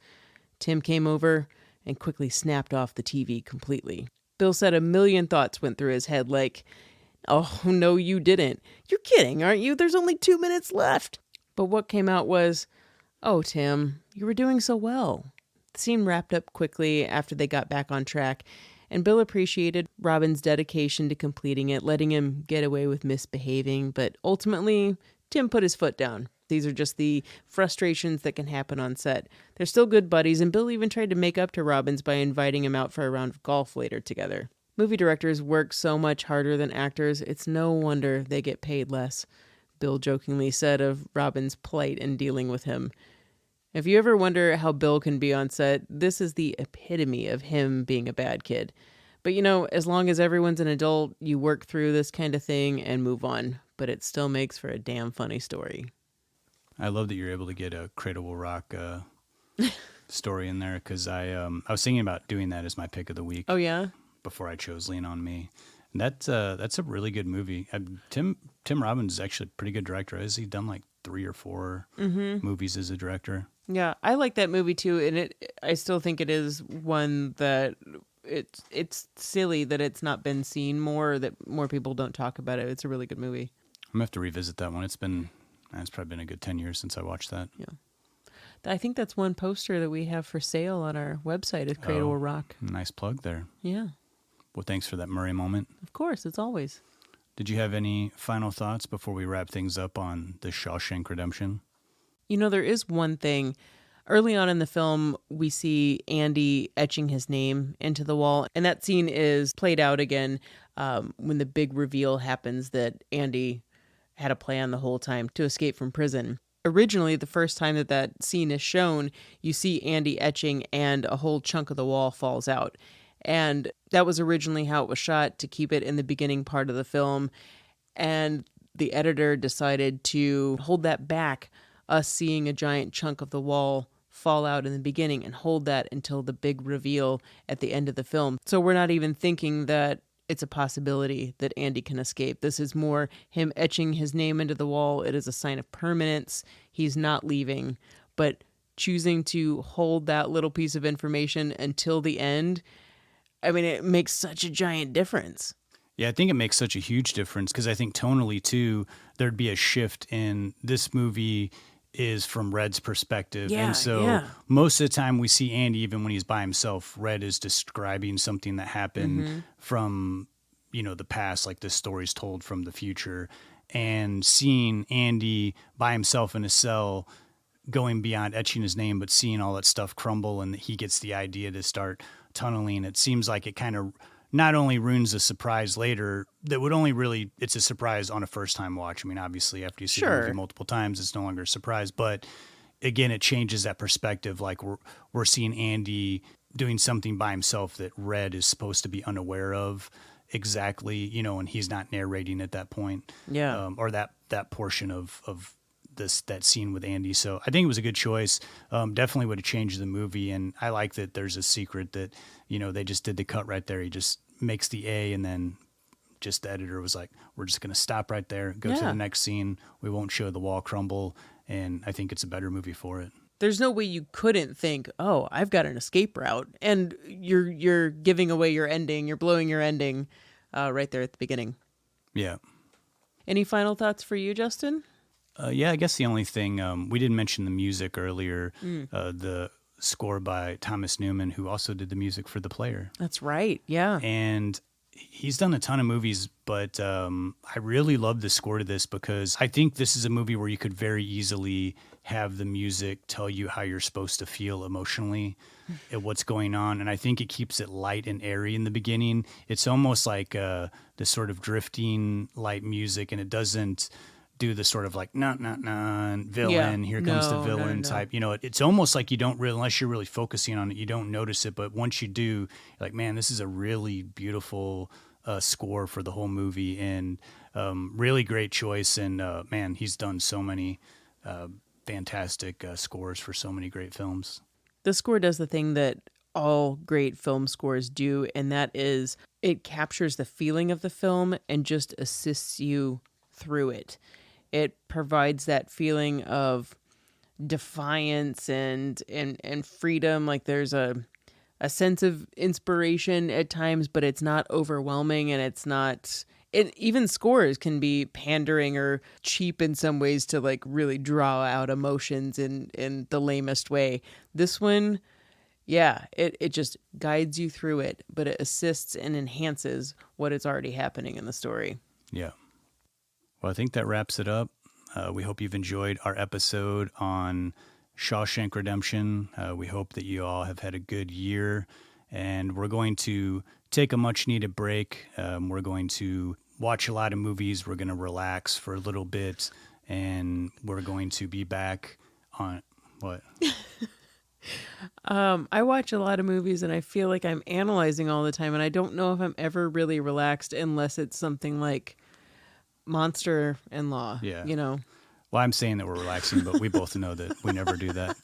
Tim came over and quickly snapped off the TV completely. Bill said a million thoughts went through his head like, "Oh, no, you didn't. You're kidding, aren't you? There's only 2 minutes left." But what came out was, "Oh, Tim, you were doing so well." The scene wrapped up quickly after they got back on track, and Bill appreciated Robin's dedication to completing it, letting him get away with misbehaving, but ultimately, Tim put his foot down. These are just the frustrations that can happen on set. They're still good buddies, and Bill even tried to make up to Robbins by inviting him out for a round of golf later together. Movie directors work so much harder than actors, it's no wonder they get paid less, Bill jokingly said of Robin's plight in dealing with him. If you ever wonder how Bill can be on set, this is the epitome of him being a bad kid. But as long as everyone's an adult, you work through this kind of thing and move on. But it still makes for a damn funny story. I love that you're able to get a Cradle Will Rock story in there, because I was thinking about doing that as my pick of the week. Oh, yeah? Before I chose Lean on Me. And that's a really good movie. Tim Robbins is actually a pretty good director. Has he done like 3 or 4 movies as a director? Yeah, I like that movie too, and I still think it is one that it's silly that it's not been seen more, or that more people don't talk about it. It's a really good movie. I'm gonna have to revisit that one. It's probably been a good 10 years since I watched that. Yeah. I think that's one poster that we have for sale on our website is Cradle Will Rock. Nice plug there. Yeah. Well, thanks for that Murray moment. Of course, it's always. Did you have any final thoughts before we wrap things up on the Shawshank Redemption? There is one thing. Early on in the film, we see Andy etching his name into the wall, and that scene is played out again when the big reveal happens that Andy had a plan the whole time to escape from prison. Originally, the first time that scene is shown, you see Andy etching and a whole chunk of the wall falls out. And that was originally how it was shot, to keep it in the beginning part of the film. And the editor decided to hold that back, us seeing a giant chunk of the wall fall out in the beginning, and hold that until the big reveal at the end of the film. So we're not even thinking that it's a possibility that Andy can escape. This is more him etching his name into the wall. It is a sign of permanence. He's not leaving, but choosing to hold that little piece of information until the end, I mean, it makes such a giant difference. Yeah, I think it makes such a huge difference, because I think tonally, too, there'd be a shift in this movie is from Red's perspective. Yeah, and so most of the time we see Andy, even when he's by himself, Red is describing something that happened from, the past, like this story's told from the future. And seeing Andy by himself in a cell, going beyond etching his name, but seeing all that stuff crumble, and he gets the idea to start tunneling, it seems like it kind of not only ruins the surprise later, that would only really, it's a surprise on a first-time watch. I mean, obviously, after you see the movie multiple times, it's no longer a surprise. But again, it changes that perspective. Like we're seeing Andy doing something by himself that Red is supposed to be unaware of exactly, and he's not narrating at that point. Yeah. Or that portion of that scene with Andy. So I think it was a good choice. Definitely would have changed the movie. And I like that there's a secret that, they just did the cut right there. He just makes the A, and then just the editor was like, we're just going to stop right there, go to the next scene. We won't show the wall crumble. And I think it's a better movie for it. There's no way you couldn't think, oh, I've got an escape route. And you're giving away your ending. You're blowing your ending right there at the beginning. Yeah. Any final thoughts for you, Justin? Yeah, I guess the only thing, we didn't mention the music earlier, the score by Thomas Newman, who also did the music for The Player. That's right, yeah. And he's done a ton of movies, but I really love the score to this, because I think this is a movie where you could very easily have the music tell you how you're supposed to feel emotionally at what's going on. And I think it keeps it light and airy in the beginning. It's almost like this sort of drifting light music, and it doesn't do the sort of like, villain, here comes the villain type. It's almost like you don't really, unless you're really focusing on it, you don't notice it. But once you do, you're like, man, this is a really beautiful score for the whole movie, and really great choice. And man, he's done so many fantastic scores for so many great films. The score does the thing that all great film scores do, and that is it captures the feeling of the film and just assists you through it. It provides that feeling of defiance and freedom. Like there's a sense of inspiration at times, but it's not overwhelming, and it's not... even scores can be pandering or cheap in some ways to like really draw out emotions in the lamest way. This one, yeah, it just guides you through it, but it assists and enhances what is already happening in the story. Yeah. Well, I think that wraps it up. We hope you've enjoyed our episode on Shawshank Redemption. We hope that you all have had a good year, and we're going to take a much needed break. We're going to watch a lot of movies. We're going to relax for a little bit, and we're going to be back on what? I watch a lot of movies, and I feel like I'm analyzing all the time, and I don't know if I'm ever really relaxed unless it's something like Monster-in-Law. Yeah. You know? Well, I'm saying that we're relaxing, but we both know that we never do that.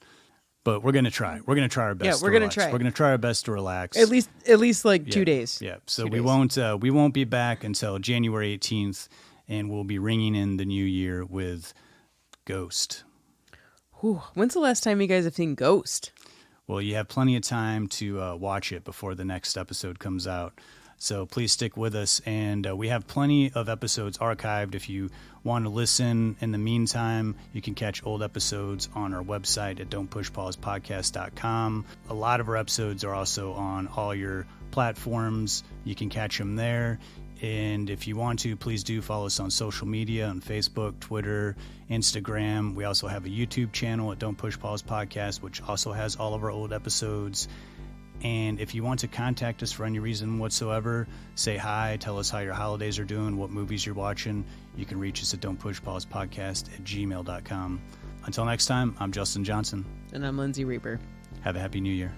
But we're going to try. We're going to try our best. Yeah, we're going to try. We're going to try our best to relax. At least like 2 days. Yeah. So we won't be back until January 18th, and we'll be ringing in the new year with Ghost. Whew. When's the last time you guys have seen Ghost? Well, you have plenty of time to watch it before the next episode comes out. So please stick with us. And we have plenty of episodes archived. If you want to listen in the meantime, you can catch old episodes on our website at don'tpushpausepodcast.com. A lot of our episodes are also on all your platforms. You can catch them there. And if you want to, please do follow us on social media, on Facebook, Twitter, Instagram. We also have a YouTube channel at Don't Push Pause Podcast, which also has all of our old episodes. And if you want to contact us for any reason whatsoever, say hi, tell us how your holidays are doing, what movies you're watching, you can reach us at don'tpushpausepodcast@gmail.com. Until next time, I'm Justin Johnson. And I'm Lindsay Reaper. Have a happy new year.